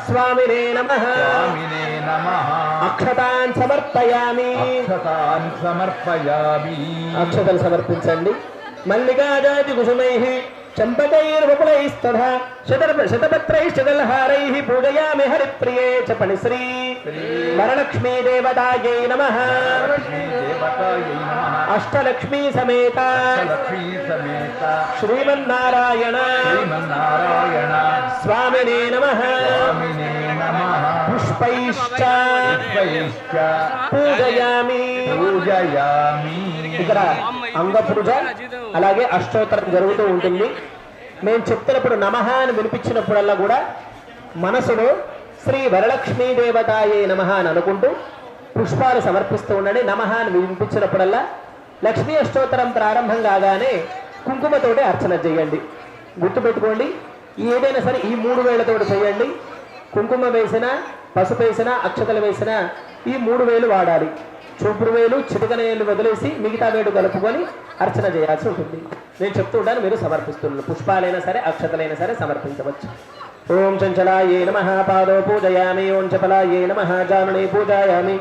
స్వామినే నమః. అక్షతాన్ సమర్పయామి. అక్షతలు సమర్పించండి. మల్లికాజాతి కుసుమైః చంపకైర్వపులైస్తథా శతపత్రైశ్చదల్హారైః పూజయామి హరిప్రియే. చెప్పండి. శ్రీ వరలక్ష్మీ దేవతాయై నమః. అష్టలక్ష్మీ సమేత శ్రీమన్నారాయణ స్వామినే నమః. పుష్పైశ్చ పూజయామి. ఇక్కడ అంగపూజ అలాగే అష్టోత్తరం జరుగుతూ ఉంటుంది. మేము చెప్తున్నప్పుడు నమః అని వినిపించినప్పుడల్లా కూడా మనసులో శ్రీ వరలక్ష్మీ దేవతాయే నమః అని అనుకుంటూ పుష్పాలు సమర్పిస్తూ ఉండండి. నమః అని వినిపించినప్పుడల్లా లక్ష్మీ అష్టోత్తరం ప్రారంభం కాగానే కుంకుమతోటి అర్చన చేయండి. గుర్తుపెట్టుకోండి. ఏదైనా సరే ఈ 3 వేళ్లతోటి చేయండి. కుంకుమ వేసినా పసుపు వేసినా అక్షతలు వేసినా ఈ 3 వేలు వాడాలి. చూపుడు వేలు చిటికన వేలు వదిలేసి మిగతా వేడు కలుపుకొని అర్చన చేయాల్సి ఉంటుంది. నేను చెప్తూ ఉంటాను, మీరు సమర్పిస్తున్నారు. పుష్పాలైనా సరే అక్షతలైనా సరే సమర్పించవచ్చు. ఓం చంచలాయే నమః పాదో పూజయామి. ఓం చపలాయే నమః జానునే పూజయామి.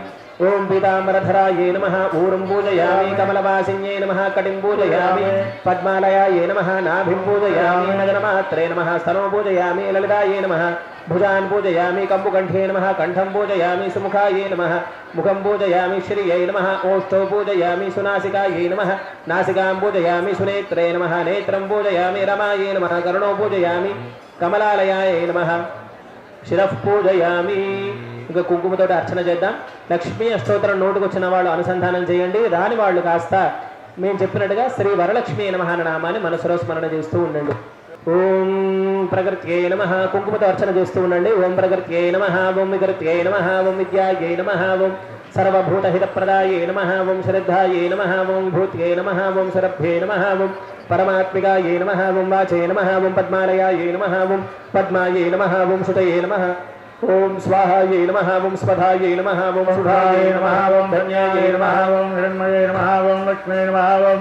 ఓం పీతాంబరధరాయే నమః ఊరుం పూజయామి. కమలవాసిన్యే నమః కటిం పూజయామి. పద్మాలయాయే నమః నాభిం పూజయామి. నగనమాత్రే నమః స్తనో పూజయామి. లలితాయే నమః భుజాన్ పూజయామి. కంబుకంఠే నమః కంఠం పూజయామి. సుముఖాయే నమః ముఖం పూజయామి. శ్రియై నమః ఓష్ఠో పూజయామి. సునాసికాయే నమః నాసికాం పూజయామి. సునేత్రే నమః నేత్రం పూజయామి. రమాయే నమః కరుణో పూజయామి. కమలాలయాయే నమః శిరః పూజయామి. ఇంకా కుంకుమతో అర్చన చేద్దాం. లక్ష్మీ అష్టోత్తరం నోటుకు వచ్చిన వాళ్ళు అనుసంధానం చేయండి. రాని వాళ్ళు కాస్త మేము చెప్పినట్టుగా శ్రీ వరలక్ష్మీ నమః అన్న నామాన్ని మనసులో స్మరణ చేస్తూ ఉండండి. ఓం ప్రకృత్యై నమః కుంకుమతో అర్చన చేస్తూ ఉండండి. ఓం ప్రకృత్యై నమః. ఓం వికృత్యై నమః. ఓం విద్యాయై నమః. ఓం సర్వభూతహితప్రదాయై నమః. ఓం శ్రద్ధాయై నమః. ఓం భూత్యై నమః. ఓం సరభ్యై నమః. ఓం పరమాత్మికాయై నమః. ఓం వాచై నమః. ఓం పద్మాలయాయై నమః. ఓం పద్మాయై నమః. ఓం సుతయై నమః. ఓం స్వాహాయై నమః. ఓం స్వధాయై నమః. ఓం సుధాయై నమః. ఓం ధన్యాయై నమః. ఓం హిరణ్మయై నమః. ఓం లక్ష్మీ నమః. ఓం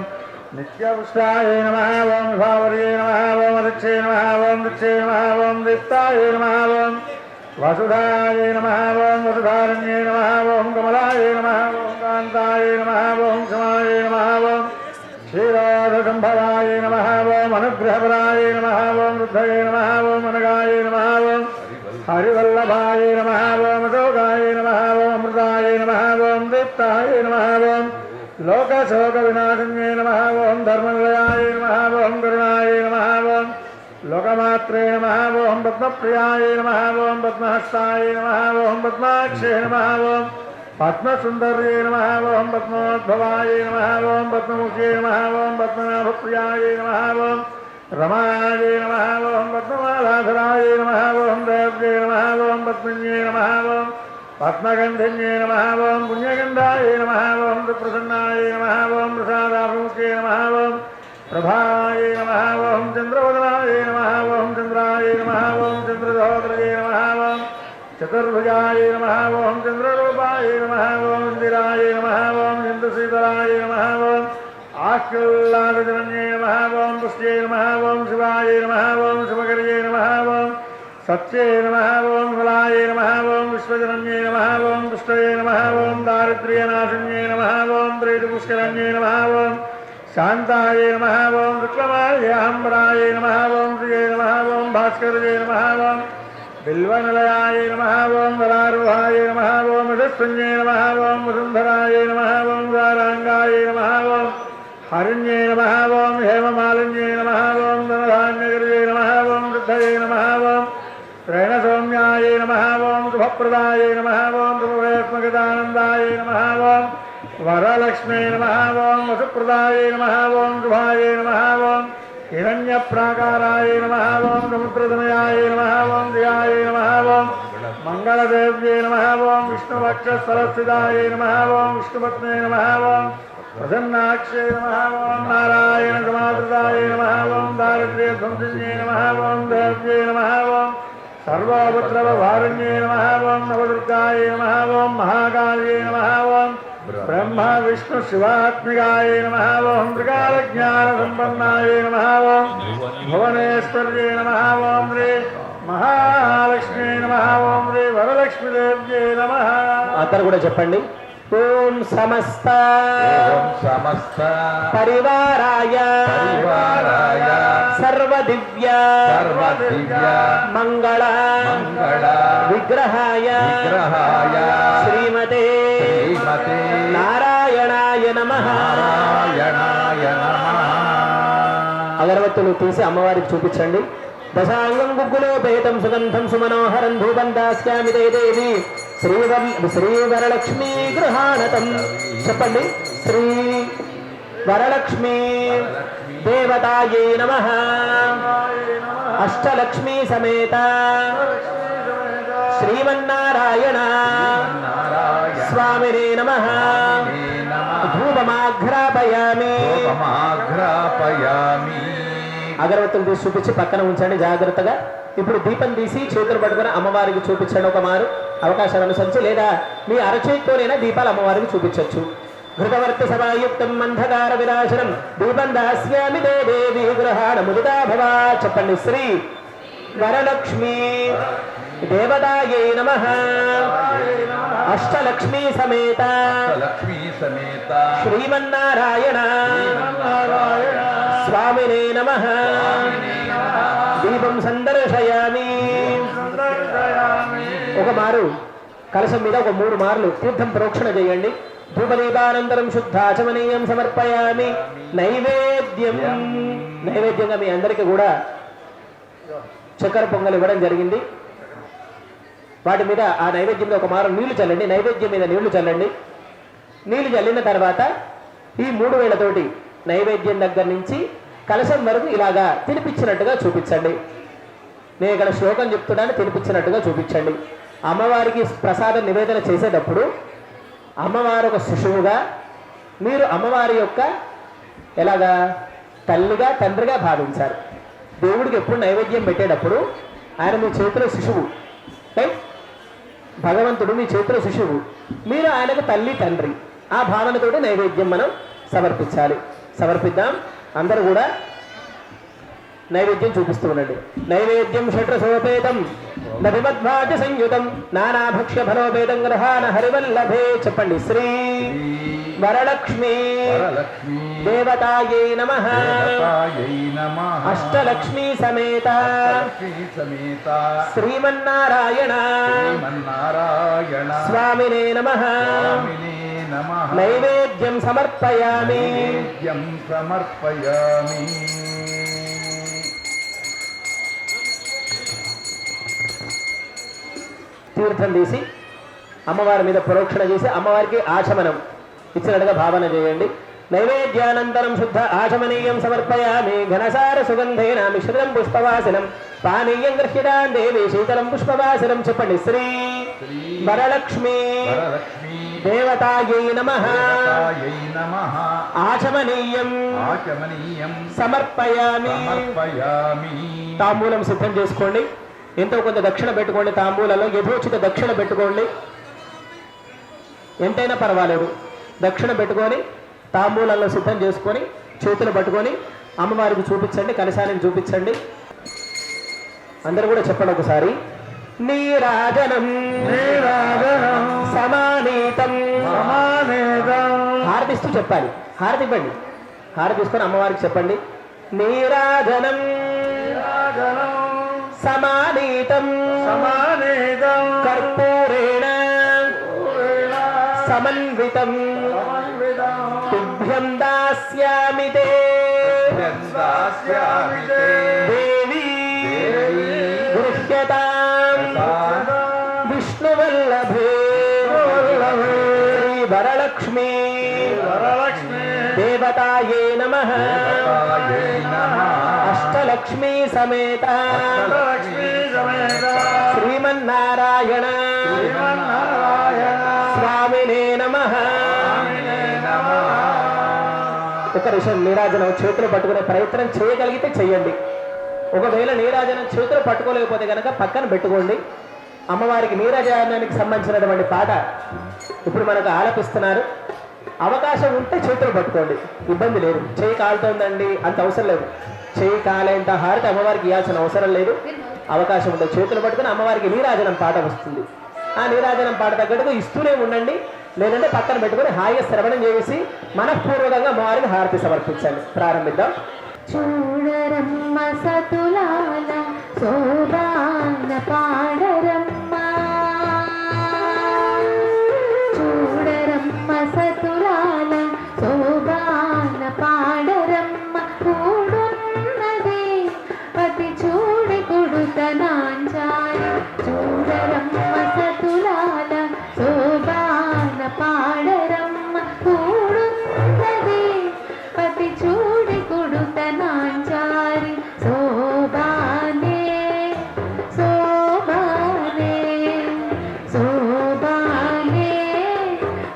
నిత్యపుష్టాయై నమః. ఓం భావర్యై నమః. ఓం రిక్షై నమః. ఓం రిక్షై నమః. ఓం దిప్తాయై నమః. ఓం వసుధాయై నమః. ఓం వసుధారణ్యై నమః. ఓం కమలాయై నమః. ఓం కాంతాయై నమః. ఓం క్షమాయై నమః. ఓం క్షీరాధసంభవాయై నమః. ఓం అనుగ్రహపరాయై నమః. ఓం రుద్ధయై నమః. ఓం అనగాయై నమః. ఓం హరివల్లభాయై నమః. ఓం అశోకాయై నమః. ఓం అమృతాయై నమః. ఓం దీప్తాయై నమః. ఓం లోకశోక వినాశన్యై నమః. ఓం ధర్మనిలయాయై నమః. ఓం కరుణాయై నమః. ఓం లోకమాత్రే నమః. ఓం పద్మప్రియాయై నమః. ఓం పద్మహస్తాయై నమః. ఓం పద్మాక్షే నమః. ఓం పద్మసుందర్యే నమః ఓం పద్మోద్భవాయ నమః ఓం పద్మముఖ్యే నమః ఓం పద్మనాభప్రియాయ నమః ఓం రమాయ నమః ఓం పద్మమాలాధరాయ నమః ఓం దేవ్యే నమః ఓం పద్మన్యే నమః ఓం పద్మగంధన్యే నమః ఓం పుణ్యగంధాయ నమః ఓం ప్రసన్నాయ నమః ఓం ప్రసాదాభిముఖ్యే నమః ఓం ప్రభాయ నమః ఓం చంద్రవదనాయ నమః ఓం చంద్రాయ నమః ఓం చంద్రసహోదరయే నమః ఓం చతుర్భుజాయ నమః ఓం చంద్రరూపాయ నమః ఓం ఇందిరాయ నమః ఓం ఇంద్రశ్రీధరాయ నమః ఓం ఆహ్లాదజనన్యే నమః ఓం పుష్ట్యే నమః ఓం శివాయ నమః ఓం శుభకర్యే నమః ఓం సత్యే నమః ఓం ఫలాయ నమః ఓం విశ్వజనన్యే నమః ఓం దుష్టయే నమః ఓం దారిద్ర్యనాశన్యే నమః ఓం ప్రీతిపుష్కరణ్యే నమః ఓం శాంతాయ నమః ఓం విక్రమాయ నమః ఓం శ్రీయే నమః ఓం భాస్కరయే నమః ఓం బిల్వనిలయాయ నమః ఓం వరారోహాయ నమః ఓం యశస్సున్యే నమః ఓం వసుంధరాయ నమః ఓం వారాంగాయ నమః ఓం హరిణ్యే నమః ఓం హేమమాలిన్యే నమః ఓం ధనధాన్యగర్యే నమః ఓం వృద్ధయే నమః ఓం త్రైణసౌమ్యాయ నమః ఓం శుభప్రదాయ నమః ఓం శుభవేత్మగదానందాయ నమః ఓం వరలక్ష్మే నమః ఓం వసుప్రదాయ నమః ఓం శుభాయ నమః ఓం హిరణ్యప్రాకారాయ నమః ఓం సముద్రతనయాయ నమః ఓం దియాయ నమః ఓం మంగళదేవ్యే నమః ఓం విష్ణువక్షస్థలస్థితాయ నమః ఓం విష్ణుపత్నే నమః ఓం ప్రసన్నాక్షే నమః ఓం నారాయణ సమాధృతాయ నమః ఓం దారిద్ర్యధ్వంసిన్యే నమః ఓం దేవ్యే నమః ఓం సర్వోపద్రవవారిణ్యే నమః ఓం నవదుర్గాయ నమః ఓం మహాకాళ్యే నమః ఓం బ్రహ్మ విష్ణు శివాత్మికాయ నమః ఓం త్రికాలజ్ఞానసంపన్నాయ నమః ఓం భువనేశ్వర్యే నమః ఓం శ్రీ మహాలక్ష్మీ నమః ఓం శ్రీ వరలక్ష్మీదేవ్యే నమః. అందరూ కూడా చెప్పండి. ఓం సమస్త పరివారాయ సర్వదివ్య మంగళ విగ్రహాయ శ్రీమతే నారాయణాయ నమః. అగరవత్తులు తీసి అమ్మవారికి చూపించండి. దశాంగం గుగ్గులోపేతం సుగంధం సుమనోహరం ధూపం దాస్యామి తే దేవి శ్రీవరలక్ష్మీ గృహాణతం. చెప్పండి. శ్రీ వరలక్ష్మీ దేవతాయే నమః. అష్టలక్ష్మీ సమేత శ్రీమన్నారాయణ స్వామినే నమః. ధూపమాఘ్రాపయామి. అగరవత్తులు తీసి చూపించి పక్కన ఉంచండి జాగ్రత్తగా. ఇప్పుడు దీపం తీసి చేతులు పట్టుకుని అమ్మవారికి చూపించండి. ఒక మారు అవకాశాన్ని అనుసరించి, లేదా మీ అరచేతితోనైనా దీపాలు అమ్మవారికి చూపించవచ్చు. ఘృతవర్తి సమాయుక్తం అంధకార వినాశనం దీపం దాస్యామి తే దేవి గృహాణ ముదితా భవ. చెప్పండి. శ్రీ వరలక్ష్మీ దేవతాయే నమః. అష్టలక్ష్మీ సమేత శ్రీమన్నారాయణ స్వామినే నమః. దీపం సందర్శయామి. ఒక మారు కలశం మీద ఒక 3 మార్లు తీర్థం ప్రోక్షణ చేయండి. ధూపదీపానంతరం శుద్ధాచమనీయం సమర్పయామి. నైవేద్యంగా మీ అందరికీ కూడా చక్కెర పొంగల్ ఇవ్వడం జరిగింది. వాటి మీద ఆ నైవేద్యంలో ఒక మారు నీళ్లు చల్లండి. నైవేద్యం మీద నీళ్లు చల్లండి. నీళ్లు చల్లిన తర్వాత ఈ 3 వేళ్లతోటి నైవేద్యం దగ్గర నుంచి కలశం వరకు ఇలాగా తినిపించినట్టుగా చూపించండి. నేను ఇక్కడ శ్లోకం చెప్తున్నాను, తినిపించినట్టుగా చూపించండి. అమ్మవారికి ప్రసాదం నివేదన చేసేటప్పుడు అమ్మవారు ఒక శిశువుగా, మీరు అమ్మవారి యొక్క ఎలాగా తల్లిగా తండ్రిగా భావించారు. దేవుడికి ఎప్పుడు నైవేద్యం పెట్టేటప్పుడు ఆయన మీ చేతిలో శిశువు, రైట్? భగవంతుడు మీ చేతిలో శిశువు, మీరు ఆయనకు తల్లి తండ్రి. ఆ భావనతోటి నైవేద్యం మనం సమర్పించాలి. సమర్పిద్దాం. అందరూ కూడా నైవేద్యం చూపిస్తూ ఉండండి. నైవేద్యం షట్రసోపేతం నభిమద్వాజ సంయుతం నానాభక్ష్య ఫలోపేతం గ్రహాణ హరివల్లభే. చెప్పండి. శ్రీ వరలక్ష్మీ దేవతాయే నమః. అష్టలక్ష్మీ సమేత శ్రీమన్నారాయణ స్వామినే నమః. నైవేద్యం సమర్పయామి. తీర్థం తీసి అమ్మవారి మీద ప్రోక్షణ చేసి అమ్మవారికి ఆచమనం ఇచ్చినట్టుగా భావన చేయండి. నైవేద్యానంతరం శుద్ధ ఆచమనీయం సమర్పయామి. ఘనసార సుగంధేన మిశ్రితం పుష్పవాసనం పానీయం గృహ్యతాం దేవి శీతలం పుష్పవాసనం. చెప్పండి. శ్రీ వరలక్ష్మి దేవతాయై నమః ఆచమనీయం సమర్పయామి. తాంబూలం సిద్ధం చేసుకోండి. ఎంతో కొంత దక్షిణ పెట్టుకోండి. తాంబూలలో యథోచిత దక్షిణ పెట్టుకోండి. ఎంతైనా పర్వాలేదు. దక్షిణ పెట్టుకొని తాంబూలంలో సిద్ధం చేసుకొని చేతులు పట్టుకొని అమ్మవారికి చూపించండి. కలశానికి చూపించండి. అందరూ కూడా చెప్పండి ఒకసారి. నీరాజనం సమానీతం. హారతిస్తూ చెప్పాలి. హారతి ఇవ్వండి. హారతి తీసుకొని అమ్మవారికి చెప్పండి. నీరాజనం సమానీతం కర్పూరేణ సమన్వితం తుభ్యం దాస్యామి తే దేవి గృహ్యతాం విష్ణువల్లభే శ్రీ వరలక్ష్మి దేవతాయే నమః అష్టలక్ష్మీ సమేత శ్రీమన్నారాయణ స్వామినే నమః. ఒక విషయం, నీరాజనం చేతులు పట్టుకునే ప్రయత్నం చేయగలిగితే చెయ్యండి. ఒకవేళ నీరాజనం చేతులు పట్టుకోలేకపోతే కనుక పక్కన పెట్టుకోండి. అమ్మవారికి నీరాజనానికి సంబంధించినటువంటి పాట ఇప్పుడు మనకు ఆలపిస్తున్నారు. అవకాశం ఉంటే చేతులు పట్టుకోండి, ఇబ్బంది లేదు. చేయి కాలుతోందండి అంత అవసరం లేదు. చేయి కాలేంత హారతి అమ్మవారికి ఇవ్వాల్సిన అవసరం లేదు. అవకాశం ఉంటే చేతులు పట్టుకుని అమ్మవారికి నీరాజనం పాట వస్తుంది. ఆ నీరాజనం పాట తగ్గట్టుగా ఇస్తూనే ఉండండి. లేదంటే పక్కన పెట్టుకుని హాయిగా శ్రవణం చేసి మనఃపూర్వకంగా అమ్మవారికి హారతి సమర్పించండి. ప్రారంభిద్దాం. చూడరమ్మ సతులాల శోభాన పాడరమ్మ, చూడరమ్మ సతులాల శోభాన పాడరమ్మ, కూడున్నది పతి చూడి కొడుతనాంచారి. చూడరమ్మ సతులాల శోభాన పాడరమ్మ, కూడున్నది పతి చూడి కొడుతనాంచారి. శోభానే శోభానే శోభానే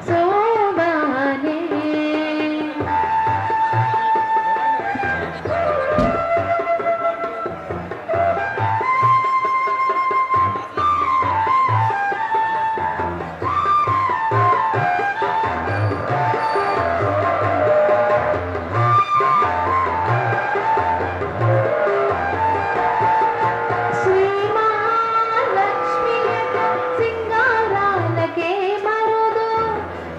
శోభానే. శ్రీమహాలక్ష్మియట సింగారాలకే మరుదు,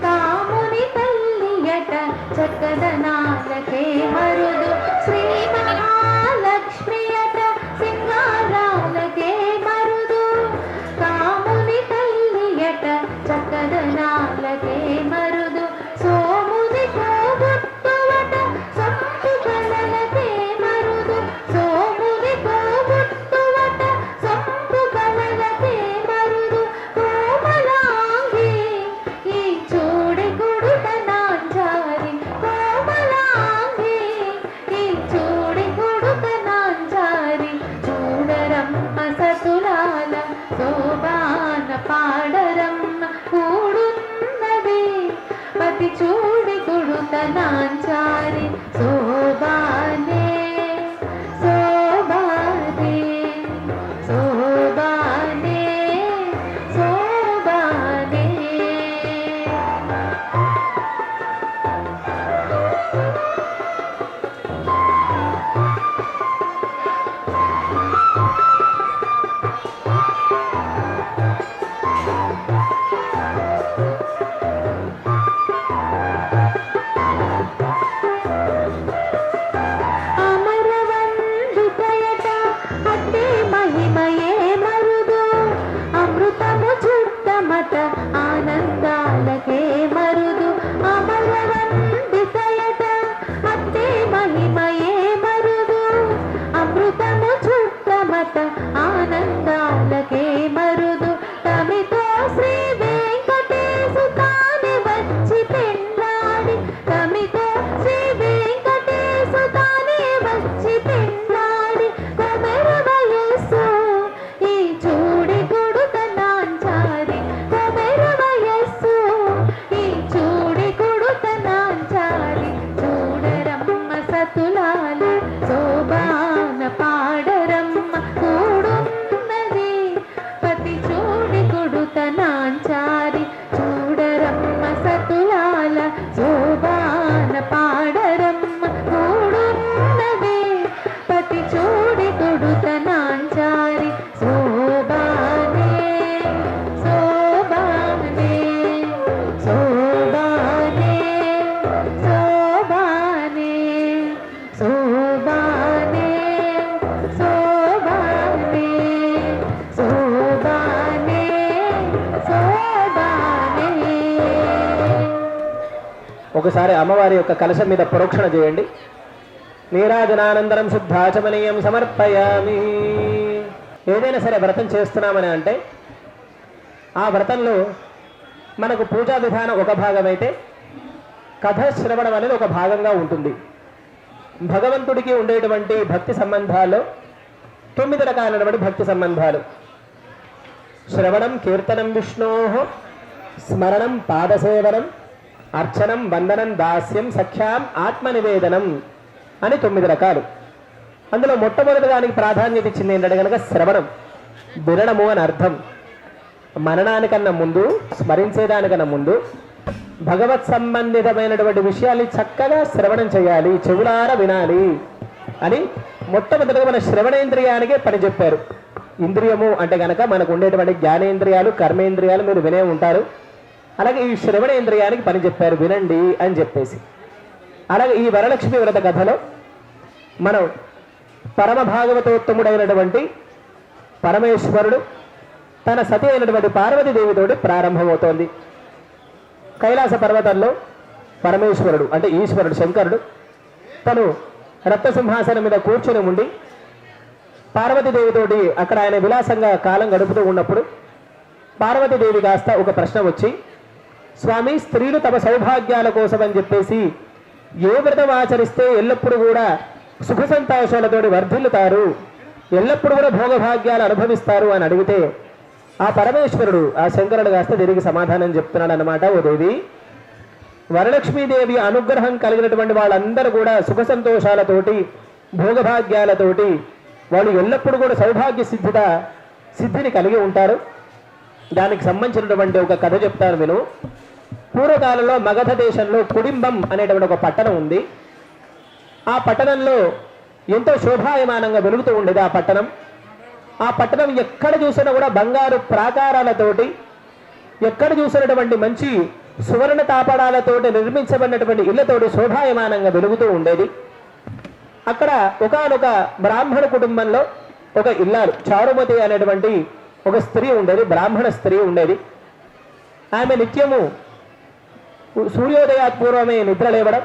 కాముని తల్లియట చక్కదనాలకే మరుదు. శ్రీమహాలక్ష్మియట సింగారాలకే మరుదు, కాముని తల్లియట చక్కదనాలకే మరుదు. సోముని కోబుట్టువట సొంపు కలలకే మరుదు, సోముని కోబుట్టువట సొంపు కలలకే మరుదు. కోమలాంగి ఈ చూడి కొడుతనాంచారి, కోమలాంగి ఈ చూడి కొడుతనాంచారి. చూడరమ్మ సతులాల శోభాన పాడరమ్మ, కూడున్నది పతి చూడి కొడుతనాంచారి. శోభానే సతులాల శోభాన పాడరమ్మ కూడున్నది పతి చూడి కొడుతనాంచారి చూడరమ్మ సతులాల శోభాన పాడరమ్మ కూడున్నది పతి చూడి కొడుతనాంచారి శోభానే శోభానే శోభానే శోభానే శోభానే శోభానే శోభానే శోభానే. ఒకసారి అమ్మవారి యొక్క కలశం మీద ప్రోక్షణ చేయండి. నీరాజనానందరం శుద్ధాచమనీయం సమర్పయామి. ఏదైనా సరే వ్రతం చేస్తున్నామని అంటే ఆ వ్రతంలో మనకు పూజా విధానం ఒక భాగం అయితే కథ శ్రవణం అనేది ఒక భాగంగా ఉంటుంది. భగవంతుడికి ఉండేటువంటి భక్తి సంబంధాల్లో 9 రకాలైనటువంటి భక్తి సంబంధాలు: శ్రవణం కీర్తనం విష్ణో, స్మరణం పాదసేవనం, అర్చనం వందనం దాస్యం సఖ్యాం ఆత్మనివేదనం అని 9 రకాలు. అందులో మొట్టమొదటి దానికి ప్రాధాన్యత ఇచ్చింది ఏంటంటే కనుక శ్రవణం, వినడము అని అర్థం. మననానికన్నా ముందు, స్మరించేదానికన్నా ముందు భగవత్ సంబంధితమైనటువంటి విషయాల్ని చక్కగా శ్రవణం చేయాలి, చెవులార వినాలి అని మొట్టమొదటిగా మన శ్రవణేంద్రియానికే పని చెప్పారు. ఇంద్రియము అంటే కనుక మనకు ఉండేటువంటి జ్ఞానేంద్రియాలు, కర్మేంద్రియాలు మీరు వినే ఉంటారు. అలాగే ఈ శ్రవణేంద్రియానికి పని చెప్పారు, వినండి అని చెప్పేసి. అలాగే ఈ వరలక్ష్మి వ్రత కథలో మనం పరమ భాగవతోత్తముడైనటువంటి పరమేశ్వరుడు తన సతి అయినటువంటి పార్వతీదేవితోటి ప్రారంభమవుతోంది. కైలాస పర్వతంలో పరమేశ్వరుడు అంటే ఈశ్వరుడు శంకరుడు తను రత్నసింహాసనం మీద కూర్చొని ఉండి పార్వతీదేవితోటి అక్కడ ఆయన విలాసంగా కాలం గడుపుతూ ఉన్నప్పుడు పార్వతీదేవి కాస్త ఒక ప్రశ్న వచ్చి, స్వామి, స్త్రీలు తమ సౌభాగ్యాల కోసం అని చెప్పేసి ఏ వ్రతం ఆచరిస్తే ఎల్లప్పుడూ కూడా సుఖ సంతోషాలతోటి వర్ధిల్లుతారు, ఎల్లప్పుడూ కూడా భోగభాగ్యాలు అనుభవిస్తారు అని అడిగితే ఆ పరమేశ్వరుడు ఆ శంకరుడు కాస్త తిరిగి సమాధానం చెప్తున్నాడు అన్నమాట. ఓ దేవి, వరలక్ష్మీదేవి అనుగ్రహం కలిగినటువంటి వాళ్ళందరూ కూడా సుఖ సంతోషాలతోటి భోగభాగ్యాలతోటి వాళ్ళు ఎల్లప్పుడూ కూడా సౌభాగ్య సిద్ధిని కలిగి ఉంటారు. దానికి సంబంధించినటువంటి ఒక కథ చెప్తాను విను. పూర్వకాలంలో మగధ దేశంలో కుడింబం అనేటువంటి ఒక పట్టణం ఉంది. ఆ పట్టణంలో ఎంతో శోభాయమానంగా వెలుగుతూ ఉండేది ఆ పట్టణం. ఆ పట్టణం ఎక్కడ చూసినా కూడా బంగారు ప్రాకారాలతోటి, ఎక్కడ చూసినటువంటి మంచి సువర్ణ తాపడాలతోటి నిర్మించబడినటువంటి ఇళ్లతోటి శోభాయమానంగా వెలుగుతూ ఉండేది. అక్కడ ఒకానొక బ్రాహ్మణ కుటుంబంలో ఒక ఇల్లాలు చారుమతి అనేటువంటి ఒక స్త్రీ ఉండేది, బ్రాహ్మణ స్త్రీ ఉండేది. ఆమె నిత్యము సూర్యోదయాత్పూర్వమే నిద్ర లేవడం,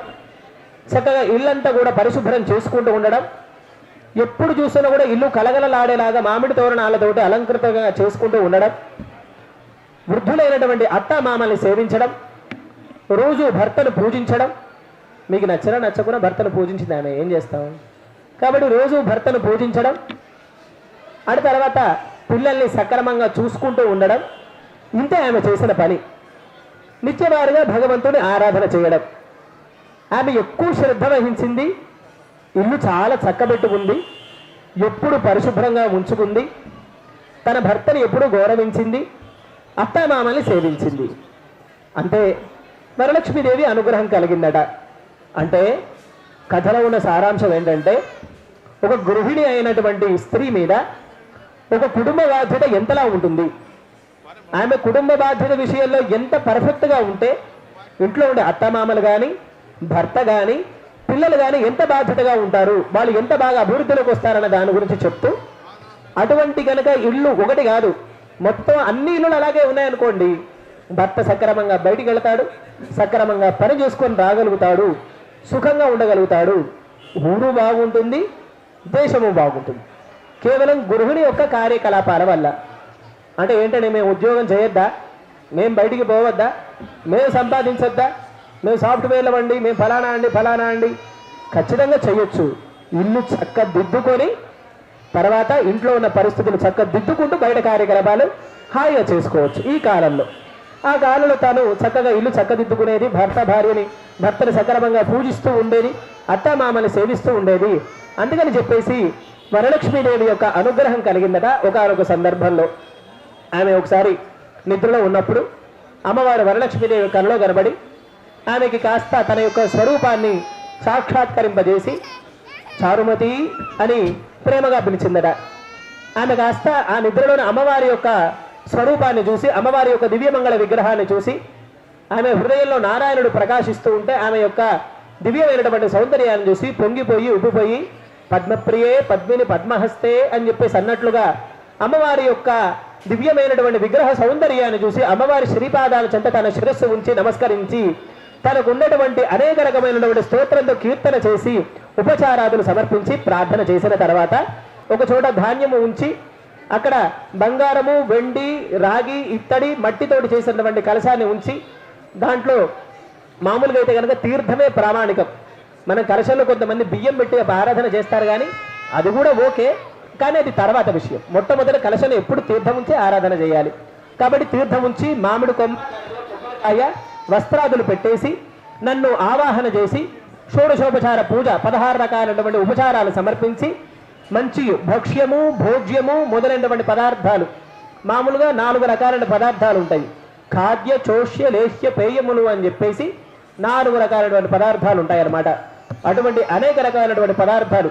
చక్కగా ఇల్లంతా కూడా పరిశుభ్రం చేసుకుంటూ ఉండడం, ఎప్పుడు చూసినా కూడా ఇల్లు కలగలలాడేలాగా మామిడి తోరణాలతోటి అలంకృతంగా చేసుకుంటూ ఉండడం, వృద్ధులైనటువంటి అత్తామామల్ని సేవించడం, రోజు భర్తను పూజించడం. మీకు నచ్చినా నచ్చకుండా భర్తను పూజించింది ఆమె, ఏం చేస్తాం? కాబట్టి రోజు భర్తను పూజించడం, ఆ తర్వాత పిల్లల్ని సక్రమంగా చూసుకుంటూ ఉండడం, ఇంతే ఆమె చేసిన పని. నిత్యవారుగా భగవంతుని ఆరాధన చేయడం. ఆమె ఎక్కువ శ్రద్ధ వహించింది, ఇల్లు చాలా చక్కబెట్టుకుంది, ఎప్పుడు పరిశుభ్రంగా ఉంచుకుంది, తన భర్తని ఎప్పుడు గౌరవించింది, అత్తామామల్ని సేవించింది. అంటే వరలక్ష్మీదేవి అనుగ్రహం కలిగిందట. అంటే కథలో ఉన్న సారాంశం ఏంటంటే, ఒక గృహిణి అయినటువంటి స్త్రీ మీద ఒక కుటుంబ బాధ్యత ఎంతలా ఉంటుంది, ఆమె కుటుంబ బాధ్యత విషయంలో ఎంత పర్ఫెక్ట్గా ఉంటే ఇంట్లో ఉండే అత్తమామలు కానీ, భర్త కానీ, పిల్లలు కానీ ఎంత బాధ్యతగా ఉంటారు, వాళ్ళు ఎంత బాగా అభివృద్ధిలోకి వస్తారన్న దాని గురించి చెప్తూ, అటువంటి కనుక ఇల్లు ఒకటి కాదు, మొత్తం అన్ని ఇల్లులు అలాగే ఉన్నాయనుకోండి, భర్త సక్రమంగా బయటికి వెళతాడు, సక్రమంగా పని చేసుకొని రాగలుగుతాడు, సుఖంగా ఉండగలుగుతాడు, ఊరు బాగుంటుంది, దేశము బాగుంటుంది. కేవలం గృహిణి యొక్క కార్యకలాపాల వల్ల. అంటే ఏంటంటే, మేము ఉద్యోగం చేయొద్దా, మేము బయటికి పోవద్దా, మేము సంపాదించొద్దా, మేము సాఫ్ట్వేర్లు అండి, మేము ఫలానా అండి, ఖచ్చితంగా చేయొచ్చు. ఇల్లు చక్కదిద్దుకొని తర్వాత ఇంట్లో ఉన్న పరిస్థితులు చక్కదిద్దుకుంటూ బయట కార్యకలాపాలు హాయిగా చేసుకోవచ్చు ఈ కాలంలో. ఆ కాలంలో తాను చక్కగా ఇల్లు చక్కదిద్దుకునేది, భర్తని సక్రమంగా పూజిస్తూ ఉండేది, అత్తామామని సేవిస్తూ ఉండేది. అందుకని చెప్పేసి వరలక్ష్మీదేవి యొక్క అనుగ్రహం కలిగిందట. ఒకనొక సందర్భంలో ఆమె ఒకసారి నిద్రలో ఉన్నప్పుడు అమ్మవారు వరలక్ష్మీదేవి కలలో కనబడి ఆమెకి కాస్త తన యొక్క స్వరూపాన్ని సాక్షాత్కరింపజేసి చారుమతి అని ప్రేమగా పిలిచిందట. ఆమె కాస్త ఆ నిద్రలోని అమ్మవారి యొక్క స్వరూపాన్ని చూసి, అమ్మవారి యొక్క దివ్యమంగళ విగ్రహాన్ని చూసి, ఆమె హృదయంలో నారాయణుడు ప్రకాశిస్తూ ఉంటే ఆమె యొక్క దివ్యమైనటువంటి సౌందర్యాన్ని చూసి పొంగిపోయి ఉబ్బిపోయి పద్మప్రియే పద్మిని పద్మహస్తే అని చెప్పేసి అన్నట్లుగా అమ్మవారి యొక్క దివ్యమైనటువంటి విగ్రహ సౌందర్యాన్ని చూసి అమ్మవారి శ్రీపాదాల చెంత తన శిరస్సు ఉంచి నమస్కరించి తనకు ఉన్నటువంటి అనేక రకమైనటువంటి స్తోత్రంతో కీర్తన చేసి ఉపచారాదులు సమర్పించి ప్రార్థన చేసిన తర్వాత ఒక చోట ధాన్యము ఉంచి అక్కడ బంగారము, వెండి, రాగి, ఇత్తడి, మట్టితోటి చేసినటువంటి కలశాన్ని ఉంచి దాంట్లో మామూలుగా అయితే కనుక తీర్థమే ప్రామాణికం. మన కలశంలో కొంతమంది బియ్యం పెట్టి ఆరాధన చేస్తారు, కానీ అది కూడా ఓకే, కానీ అది తర్వాత విషయం. మొట్టమొదటి కలశంలో ఎప్పుడు తీర్థం ఉంచి ఆరాధన చేయాలి. కాబట్టి తీర్థం ఉంచి మామిడి కొమ్మ వస్త్రాదులు పెట్టేసి నన్ను ఆవాహన చేసి షోడశోపచార పూజ 16 రకాలైనటువంటి ఉపచారాలు సమర్పించి మంచి భక్ష్యము, భోజ్యము మొదలైనటువంటి పదార్థాలు, మామూలుగా 4 రకాలైన పదార్థాలు ఉంటాయి. ఖాద్య, చోష్య, లేహ్య, పేయములు అని చెప్పేసి 4 రకాలైనటువంటి పదార్థాలు ఉంటాయన్నమాట. అటువంటి అనేక రకాలైనటువంటి పదార్థాలు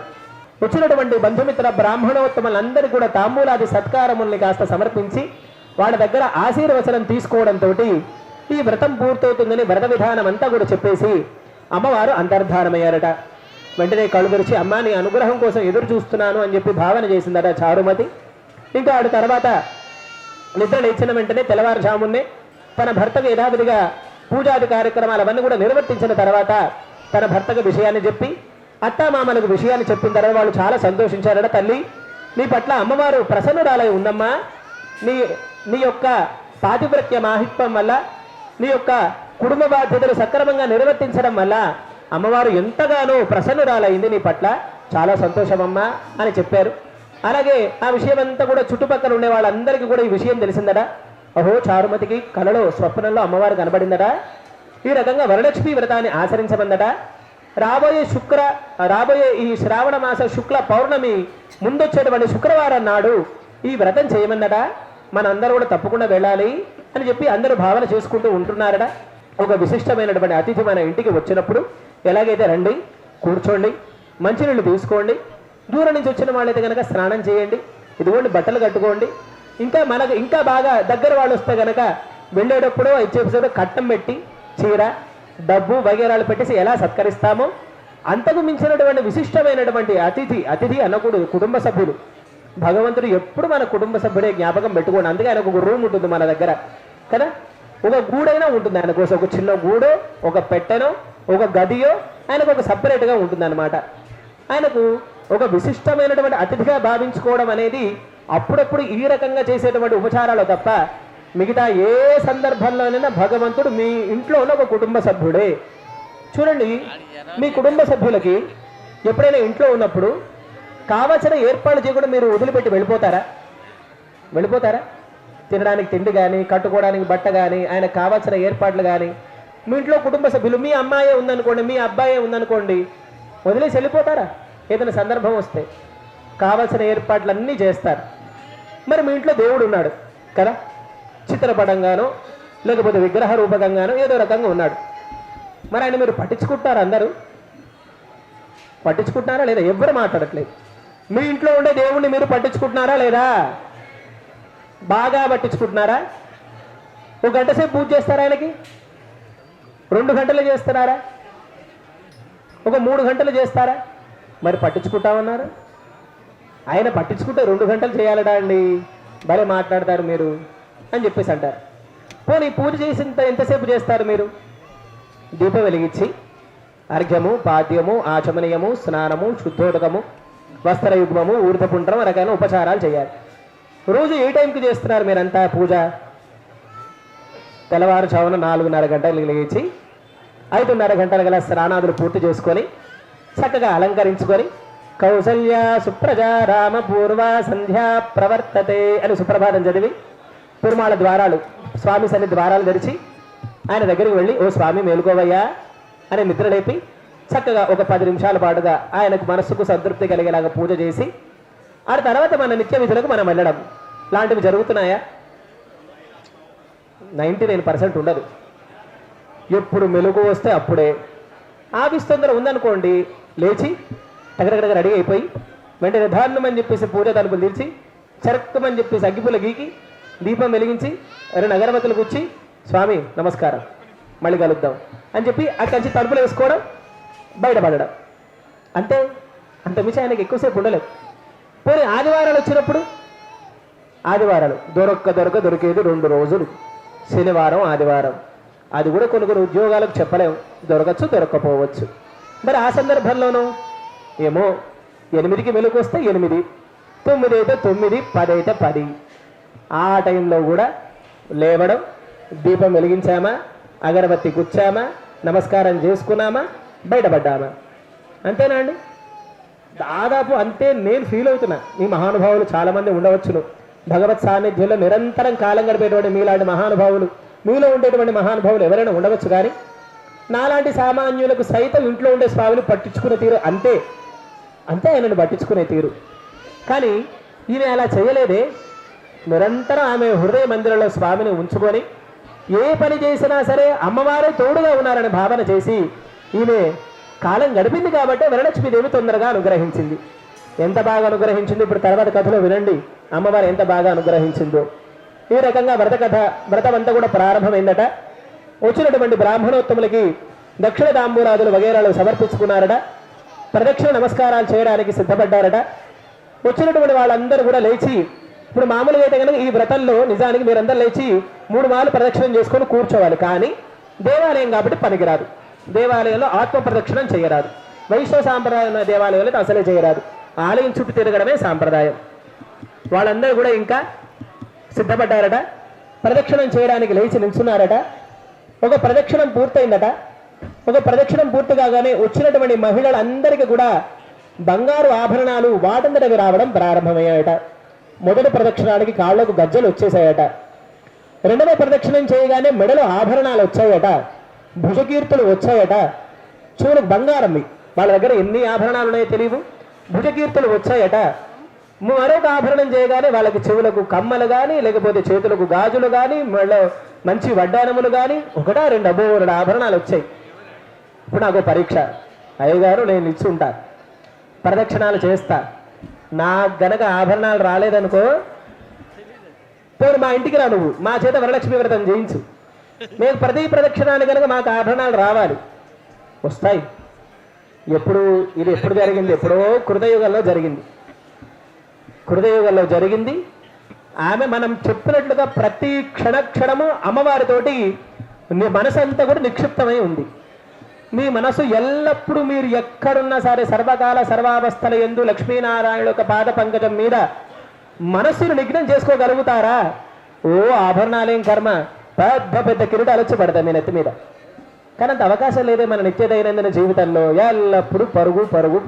వచ్చినటువంటి బంధుమిత్ర బ్రాహ్మణోత్తములందరూ కూడా తాంబూలాది సత్కారముల్ని కాస్త సమర్పించి వాళ్ళ దగ్గర ఆశీర్వచనం తీసుకోవడంతో ఈ వ్రతం పూర్తవుతుందని వ్రత విధానం అంతా కూడా చెప్పేసి అమ్మవారు అంతర్ధానమయ్యారట. వెంటనే కళ్ళు తెరిచి అమ్మ నీ అనుగ్రహం కోసం ఎదురు చూస్తున్నాను అని చెప్పి భావన చేసిందట చారుమతి. ఇంకా ఆడు తర్వాత నిద్ర లేచిన వెంటనే తెల్లవారుజామున్నే తన భర్తకు యథావిధిగా పూజాది కార్యక్రమాలు అవన్నీ కూడా నిర్వర్తించిన తర్వాత తన భర్తకు విషయాన్ని చెప్పి అత్తామామలకు విషయాన్ని చెప్పిన తర్వాత వాళ్ళు చాలా సంతోషించారట. తల్లి, నీ పట్ల అమ్మవారు ప్రసన్నురాలై ఉందమ్మా. నీ యొక్క పాతివ్రత్య మాహిత్వం వల్ల, నీ యొక్క కుటుంబ బాధ్యతలు సక్రమంగా నిర్వర్తించడం వల్ల అమ్మవారు ఎంతగానో ప్రసన్నురాలైంది నీ పట్ల, చాలా సంతోషమమ్మా అని చెప్పారు. అలాగే ఆ విషయం అంతా కూడా చుట్టుపక్కల ఉండే వాళ్ళందరికీ కూడా ఈ విషయం తెలిసిందట. అహో, చారుమతికి కలలో స్వప్నంలో అమ్మవారు కనబడిందట. ఈ రకంగా వరలక్ష్మీ వ్రతాన్ని ఆచరించమందట. రాబోయే ఈ శ్రావణ మాస శుక్ల పౌర్ణమి ముందొచ్చేటువంటి శుక్రవారం నాడు ఈ వ్రతం చేయమన్నట. మనందరూ కూడా తప్పకుండా వెళ్ళాలి అని చెప్పి అందరూ భావన చేసుకుంటూ ఉంటున్నారట. ఒక విశిష్టమైనటువంటి అతిథి మన ఇంటికి వచ్చినప్పుడు ఎలాగైతే రండి, కూర్చోండి, మంచినీళ్ళు తీసుకోండి, దూరం నుంచి వచ్చిన వాళ్ళైతే కనుక స్నానం చేయండి, ఇదిగోండి బట్టలు కట్టుకోండి, ఇంకా బాగా దగ్గర వాళ్ళు వస్తే కనుక వెళ్ళేటప్పుడు ఇచ్చేసరికి కట్టం పెట్టి చీర, డబ్బు వగేరాలు పెట్టేసి ఎలా సత్కరిస్తామో అంతకు మించినటువంటి విశిష్టమైనటువంటి అతిథి అనకూడదు, కుటుంబ సభ్యులు. భగవంతుడు ఎప్పుడు మన కుటుంబ సభ్యుడే జ్ఞాపకం పెట్టుకోండి. అందుకే ఆయనకు ఒక రూమ్ ఉంటుంది మన దగ్గర కదా, ఒక గూడైనా ఉంటుంది ఆయన కోసం. ఒక చిన్న గూడో, ఒక పెట్టెనో, ఒక గదియో ఆయనకు ఒక సపరేట్గా ఉంటుంది అనమాట. ఆయనకు ఒక విశిష్టమైనటువంటి అతిథిగా భావించుకోవడం అనేది అప్పుడప్పుడు ఈ రకంగా చేసేటువంటి ఉపచారాలు తప్ప మిగతా ఏ సందర్భంలోనైనా భగవంతుడు మీ ఇంట్లో ఉన్న ఒక కుటుంబ సభ్యుడే. చూడండి, మీ కుటుంబ సభ్యులకి ఎప్పుడైనా ఇంట్లో ఉన్నప్పుడు కావలసిన ఏర్పాట్లు చేయకుండా మీరు వదిలిపెట్టి వెళ్ళిపోతారా? తినడానికి తిండి కానీ, కట్టుకోవడానికి బట్ట కానీ, ఆయనకు కావాల్సిన ఏర్పాట్లు కానీ, మీ ఇంట్లో కుటుంబ సభ్యులు, మీ అమ్మాయే ఉందనుకోండి, మీ అబ్బాయే ఉందనుకోండి, వదిలేసి వెళ్ళిపోతారా? ఏదైనా సందర్భం వస్తే కావాల్సిన ఏర్పాట్లన్నీ చేస్తారు. మరి మీ ఇంట్లో దేవుడు ఉన్నాడు కదా, చిత్రపటంగానో లేకపోతే విగ్రహ రూపకంగానో ఏదో రకంగా ఉన్నాడు. మరి ఆయన మీరు పట్టించుకుంటారా? అందరూ పట్టించుకుంటున్నారా లేదా? ఎవ్వరు మాట్లాడట్లేదు. మీ ఇంట్లో ఉండే దేవుణ్ణి మీరు పట్టించుకుంటున్నారా లేదా? బాగా పట్టించుకుంటున్నారా? 1 గంట సేపు పూజ చేస్తారా? ఆయనకి 2 గంటలు చేస్తున్నారా? ఒక 3 గంటలు చేస్తారా? మరి పట్టించుకుంటామన్నారు. ఆయన పట్టించుకుంటే 2 గంటలు చేయాలడా అండి? భలే మాట్లాడతారు మీరు అని చెప్పేసి అంటారు. పోనీ పూజ చేసిన ఎంతసేపు చేస్తారు మీరు? దీపం వెలిగించి అర్ఘ్యము, పాద్యము, ఆచమనీయము, స్నానము, శుద్ధోదకము, వస్త్రయుగ్మము, ఊర్ధపుండ్రం రకాల ఉపచారాలు చేయాలి. రోజు ఏ టైంకి చేస్తున్నారు మీరంతా పూజ? తెల్లవారుజామున 4:30 గంటలు లేచి 5:30 గంటల గల స్నానాదులు పూర్తి చేసుకొని చక్కగా అలంకరించుకొని కౌసల్య సుప్రజా రామ పూర్వ సంధ్యా ప్రవర్తతే అని సుప్రభాతం చదివి తిరుమాళ ద్వారాలు స్వామి సన్నిధి ద్వారాలు తెరిచి ఆయన దగ్గరికి వెళ్ళి, ఓ స్వామి మేలుకోవయ్యా అని నిద్ర లేపి చక్కగా ఒక 10 నిమిషాల పాటుగా ఆయనకు మనస్సుకు సంతృప్తి కలిగేలాగా పూజ చేసి ఆ తర్వాత మన నిత్య విధులకు మనం వెళ్ళడం లాంటివి జరుగుతున్నాయా? 99% ఉండదు. ఎప్పుడు మెలుగు వస్తే అప్పుడే. ఆఫీస్ తొందర ఉందనుకోండి, లేచి దగ్గర రెడీ అయిపోయి వెంటనే నిధానమని చెప్పేసి పూజ తలుపులు తీర్చి చరక్కమని చెప్పేసి అగ్గిపుల్ల గీకి దీపం వెలిగించి 2 అగరబత్తులు కూర్చి, స్వామి నమస్కారం మళ్ళీ కలుద్దాం అని చెప్పి అక్కడి నుంచి తలుపులు వేసుకోవడం, బయటపడడం. అంతే. అంత మించి ఆయనకి ఎక్కువసేపు ఉండలేదు. పోనీ ఆదివారాలు వచ్చినప్పుడు, ఆదివారాలు దొరికేది 2 రోజులు, శనివారం ఆదివారం. అది కూడా కొన్ని ఉద్యోగాలకు చెప్పలేము, దొరకచ్చు దొరక్కపోవచ్చు. మరి ఆ సందర్భంలోనూ ఏమో 8కి మెలకు వస్తే 8, 9 అయితే 9, 10 అయితే 10. ఆ టైంలో కూడా లేవడం, దీపం వెలిగించామా, అగరబత్తి గుచ్చామా, నమస్కారం చేసుకున్నామా, బయటపడ్డామా. అంతేనా అండి? దాదాపు అంతే నేను ఫీల్ అవుతున్నా. మీ మహానుభావులు చాలామంది ఉండవచ్చును, భగవత్ సాన్నిధ్యంలో నిరంతరం కాలం గడిపేటువంటి మీలాంటి మహానుభావులు, మీలో ఉండేటువంటి మహానుభావులు ఎవరైనా ఉండవచ్చు. కానీ నాలాంటి సామాన్యులకు సైతం ఇంట్లో ఉండే స్వామిని పట్టించుకునే తీరు అంతే ఆయనను పట్టించుకునే తీరు. కానీ ఈయన అలా చేయలేదే. నిరంతరం ఆమె హృదయ మందిరంలో స్వామిని ఉంచుకొని ఏ పని చేసినా సరే అమ్మవారే తోడుగా ఉన్నారని భావన చేసి ఈమె కాలం గడిపింది. కాబట్టి వరలక్ష్మీదేవి తొందరగా అనుగ్రహించింది. ఎంత బాగా అనుగ్రహించింది ఇప్పుడు తర్వాత కథలో వినండి. అమ్మవారు ఎంత బాగా అనుగ్రహించిందో. ఈ రకంగా వ్రతం అంతా కూడా ప్రారంభమైందట. వచ్చినటువంటి బ్రాహ్మణోత్తములకి దక్షిణ తాంబూలాదులు వగేరాలు సమర్పించుకున్నారట. ప్రదక్షిణ నమస్కారాలు చేయడానికి సిద్ధపడ్డారట. వచ్చినటువంటి వాళ్ళందరూ కూడా లేచి, ఇప్పుడు మామూలుగా అయితే కనుక ఈ వ్రతంలో నిజానికి మీరందరూ లేచి 3 మార్లు ప్రదక్షిణం చేసుకొని కూర్చోవాలి. కానీ దేవాలయం కాబట్టి పనికిరాదు. దేవాలయంలో ఆత్మ ప్రదక్షిణం చేయరాదు. వైష్ణవ సాంప్రదాయం దేవాలయంలో అసలే చేయరాదు. ఆలయం చుట్టూ తిరగడమే సాంప్రదాయం. వాళ్ళందరూ కూడా ఇంకా సిద్ధపడ్డారట. ప్రదక్షిణం చేయడానికి లేచి నిల్చున్నారట. ఒక ప్రదక్షిణం పూర్తయిందట. ఒక ప్రదక్షిణం పూర్తి కాగానే వచ్చినటువంటి మహిళలందరికీ కూడా బంగారు ఆభరణాలు వాటంతటవి రావడం ప్రారంభమయ్యాయట. మొదటి ప్రదక్షిణానికి కాళ్లకు గజ్జలు వచ్చేసాయట. రెండవ ప్రదక్షిణం చేయగానే మెడలో ఆభరణాలు వచ్చాయట, భుజకీర్తులు వచ్చాయట. చెవులకు బంగారం, వాళ్ళ దగ్గర ఎన్ని ఆభరణాలు ఉన్నాయో తెలియవు, భుజకీర్తులు వచ్చాయట. మరొక ఆభరణం చేయగానే వాళ్ళకి చెవులకు కమ్మలు కానీ, లేకపోతే చేతులకు గాజులు కానీ, మెడలో మంచి వడ్డానములు కానీ, 1, 2 2 ఆభరణాలు వచ్చాయి. ఇప్పుడు నాకు పరీక్ష, అయ్యగారు నేను ఇచ్చి ఉంటా, ప్రదక్షిణాలు చేస్తా, నాకు గనక ఆభరణాలు రాలేదనుకో, పోను మా ఇంటికి రా, నువ్వు మా చేత వరలక్ష్మి వ్రతం చేయించు, మేము ప్రతి ప్రదక్షిణాన్ని కనుక మాకు ఆభరణాలు రావాలి. వస్తాయి. ఇది ఎప్పుడు జరిగింది? ఎప్పుడో కృతయుగంలో జరిగింది. ఆమె మనం చెప్పినట్లుగా ప్రతి క్షణము అమ్మవారితోటి మనసంతా కూడా నిక్షిప్తమై ఉంది. మీ మనసు ఎల్లప్పుడూ మీరు ఎక్కడున్నా సరే సర్వకాల సర్వావస్థల యందు లక్ష్మీనారాయణ యొక్క పాద పంకజం మీద మనస్సును నిగ్నం చేసుకోగలుగుతారా? ఓ ఆభరణాలేం కర్మ, పెద్ద కిరీటాలు వచ్చి పడతాయి మీ నెత్తి మీద. కానీ అంత అవకాశం లేదే మన నిత్య దైనందిన జీవితంలో. ఎల్లప్పుడూ పరుగు.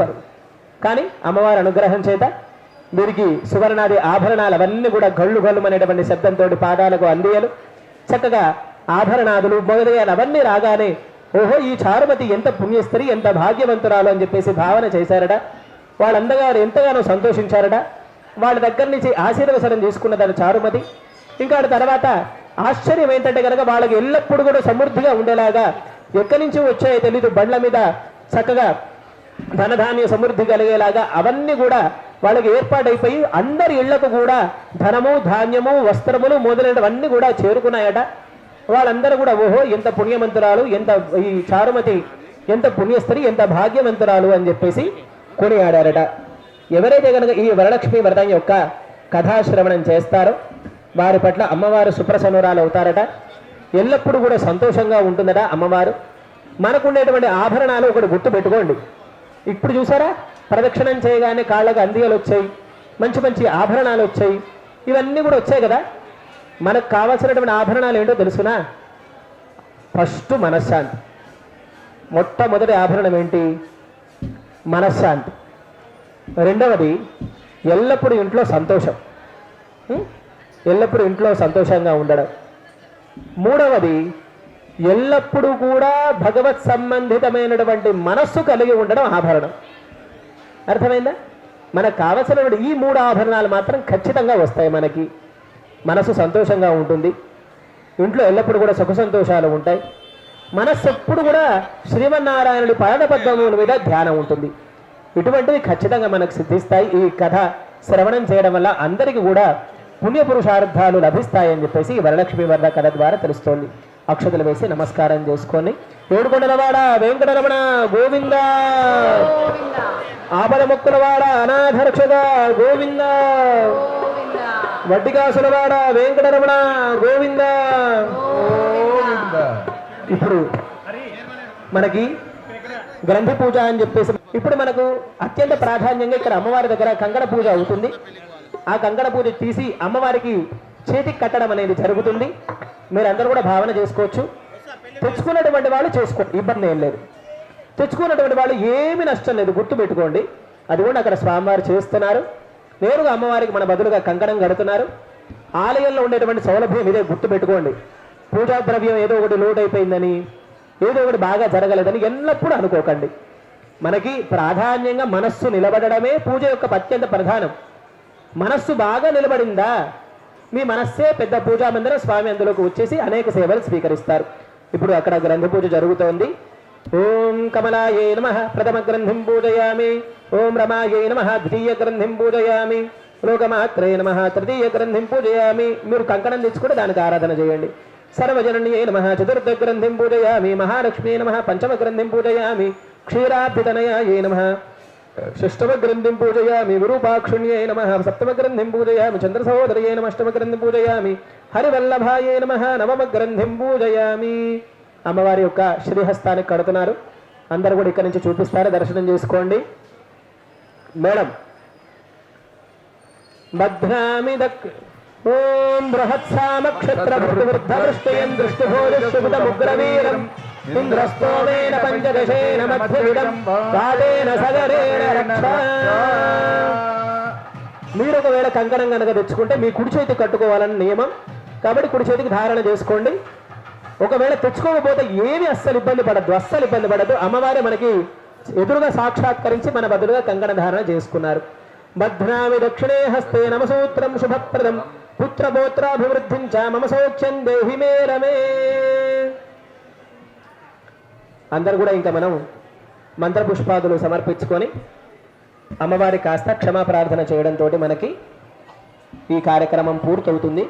కానీ అమ్మవారి అనుగ్రహం చేత వీరికి సువర్ణాది ఆభరణాలు అవన్నీ కూడా గళ్ళు అనేటువంటి శబ్దంతో పాదాలకు అందియలు, చక్కగా ఆభరణాదులు మొదలయ్యాలు అవన్నీ రాగానే ఓహో ఈ చారుమతి ఎంత పుణ్యస్త్రీ, ఎంత భాగ్యవంతురాలు అని చెప్పేసి భావన చేశారట. వాళ్ళందరూ ఎంతగానో సంతోషించారట. వాళ్ళ దగ్గర నుంచి ఆశీర్వచనం తీసుకున్నదాని చారుమతి. ఇంకా తర్వాత ఆశ్చర్యం ఏంటంటే కనుక వాళ్ళకి ఎల్లప్పుడూ కూడా సమృద్ధిగా ఉండేలాగా ఎక్కడి నుంచి వచ్చాయో తెలీదు, బండ్ల మీద చక్కగా ధనధాన్య సమృద్ధి కలిగేలాగా అవన్నీ కూడా వాళ్ళకి ఏర్పాటైపోయి అందరి ఇళ్లకు కూడా ధనము, ధాన్యము, వస్త్రములు మొదలైనవన్నీ కూడా చేరుకున్నాయట. వాళ్ళందరూ కూడా ఓహో ఎంత పుణ్యవంతురాలు, ఎంత ఈ చారుమతి ఎంత పుణ్యస్త్రీ, ఎంత భాగ్యవంతురాలు అని చెప్పేసి కొనియాడారట. ఎవరైతే కనుక ఈ వరలక్ష్మి వ్రతం యొక్క కథాశ్రవణం చేస్తారో వారి పట్ల అమ్మవారు సుప్రసన్నురాలు అవుతారట. ఎల్లప్పుడూ కూడా సంతోషంగా ఉంటుందట అమ్మవారు. మనకుండేటువంటి ఆభరణాలు ఒకటి గుర్తు పెట్టుకోండి. ఇప్పుడు చూసారా, ప్రదక్షిణం చేయగానే కాళ్ళకు అందియలు వచ్చాయి, మంచి ఆభరణాలు వచ్చాయి, ఇవన్నీ కూడా వచ్చాయి కదా. మనకు కావాల్సినటువంటి ఆభరణాలు ఏంటో తెలుసునా? ఫస్ట్ మనశ్శాంతి. మొట్టమొదటి ఆభరణం ఏంటి? మనశ్శాంతి. రెండవది ఎల్లప్పుడూ ఇంట్లో సంతోషం, ఎల్లప్పుడూ ఇంట్లో సంతోషంగా ఉండడం. మూడవది ఎల్లప్పుడూ కూడా భగవత్ సంబంధితమైనటువంటి మనస్సు కలిగి ఉండడం ఆభరణం. అర్థమైందా? మనకు కావలసినటువంటి ఈ 3 ఆభరణాలు మాత్రం ఖచ్చితంగా వస్తాయి. మనకి మనసు సంతోషంగా ఉంటుంది, ఇంట్లో ఎల్లప్పుడూ కూడా సుఖ సంతోషాలు ఉంటాయి, మనస్సు ఎప్పుడు కూడా శ్రీమన్నారాయణుడి పాదపద్మముల మీద ధ్యానం ఉంటుంది. ఇటువంటివి ఖచ్చితంగా మనకు సిద్ధిస్తాయి. ఈ కథ శ్రవణం చేయడం వల్ల అందరికీ కూడా పుణ్యపురుషార్థాలు లభిస్తాయని చెప్పేసి వరలక్ష్మి వరద కథ ద్వారా తెలుస్తోంది. అక్షతలు వేసి నమస్కారం చేసుకొని ఏడుకొండలవాడ వెంకటరమణ గోవింద, ఆపద మొక్కులవాడ అనాథరక్షద గోవింద, వడ్డికాసులవాడ వెంకటరమణ గోవింద. ఇప్పుడు మనకి గ్రంథి పూజ అని చెప్పేసి ఇప్పుడు మనకు అత్యంత ప్రాధాన్యంగా ఇక్కడ అమ్మవారి దగ్గర కంకణ పూజ అవుతుంది. ఆ కంకణ పూజ తీసి అమ్మవారికి చేతికి కట్టడం అనేది జరుగుతుంది. మీరందరూ కూడా భావన చేసుకోవచ్చు. తెచ్చుకున్నటువంటి వాళ్ళు చేసుకోండి, ఇబ్బంది ఏం లేదు. తెచ్చుకున్నటువంటి వాళ్ళు ఏమి నష్టం లేదు, గుర్తు పెట్టుకోండి. అది కూడా అక్కడ స్వామివారు చేస్తున్నారు. నేరుగా అమ్మవారికి మన బదులుగా కంకణం కడుతున్నారు. ఆలయంలో ఉండేటువంటి సౌలభ్యం ఇదే, గుర్తు పెట్టుకోండి. పూజా ద్రవ్యం ఏదో ఒకటి లోటు అయిపోయిందని, ఏదో ఒకటి బాగా జరగలేదని ఎల్లప్పుడూ అనుకోకండి. మనకి ప్రాధాన్యంగా మనస్సు నిలబడమే పూజ యొక్క అత్యంత ప్రధానం. మనస్సు బాగా నిలబడిందా, మీ మనస్సే పెద్ద పూజా మందిరం. స్వామి అందులోకి వచ్చేసి అనేక సేవలు స్వీకరిస్తారు. ఇప్పుడు అక్కడ గ్రంథ పూజ జరుగుతోంది. ఓం కమలాయే నమః ప్రథమ గ్రంథిం పూజయామి, ఓం రమాయే నమః ద్వితీయ గ్రంథిం పూజయామి, లోకమాత్రే నమః తృతీయ గ్రంథిం పూజయామి. మీరు కంకణం తెచ్చుకుంటే దానికి ఆరాధన చేయండి. సర్వజనన్యే నమః చతుర్థ గ్రంథిం పూజయామి, మహాలక్ష్మీ నమః పంచమ గ్రంథిం పూజయామి, క్షీరాబ్ధితనయాయే నమః షష్టమ గ్రంథిం పూజయామి, విరూపాక్షుణ్యే నమః సప్తమ గ్రంథిం పూజయామి, చంద్రసహోదరయే నమః అష్టమ గ్రంథిం పూజయామి, హరివల్లభాయే నమః నవమ గ్రంథిం పూజయామి. అమ్మవారి యొక్క శ్రీహస్తానికి కడుతున్నారు. అందరూ కూడా ఇక్కడి నుంచి చూపిస్తారు, దర్శనం చేసుకోండి. మేడం భద్రామి ఓం బృహత్సామక్షత్ర వృద్ధవృష్టయం దృష్టిభోజుముగ్రవీరం ఇంద్రస్తోమేన పంచదశేన మధ్యవిదం కాలేన సగరేణ రక్ష. మీరు ఒకవేళ కంకణం కనుక తెచ్చుకుంటే మీ కుడి చేతి కట్టుకోవాలని నియమం కాబట్టి కుడి చేతికి ధారణ చేసుకోండి. ఒకవేళ తెచ్చుకోకపోతే ఏమి అస్సలు ఇబ్బంది పడద్దు. అమ్మవారే మనకి ఎదురుగా సాక్షాత్కరించి మన బదులుగా కంకణ ధారణ చేసుకున్నారు. బధ్నామి దక్షిణే హస్తే నమసూత్రం శుభప్రదం పుత్రపోత్రాభివృద్ధిం చ మమ సౌఖ్యం దేహి మే రమే. అందరు కూడా ఇంకా మనం మంత్రపుష్పాదులు సమర్పించుకొని అమ్మవారి కాస్త క్షమా ప్రార్థన చేయడంతో మనకి ఈ కార్యక్రమం పూర్తవుతుంది.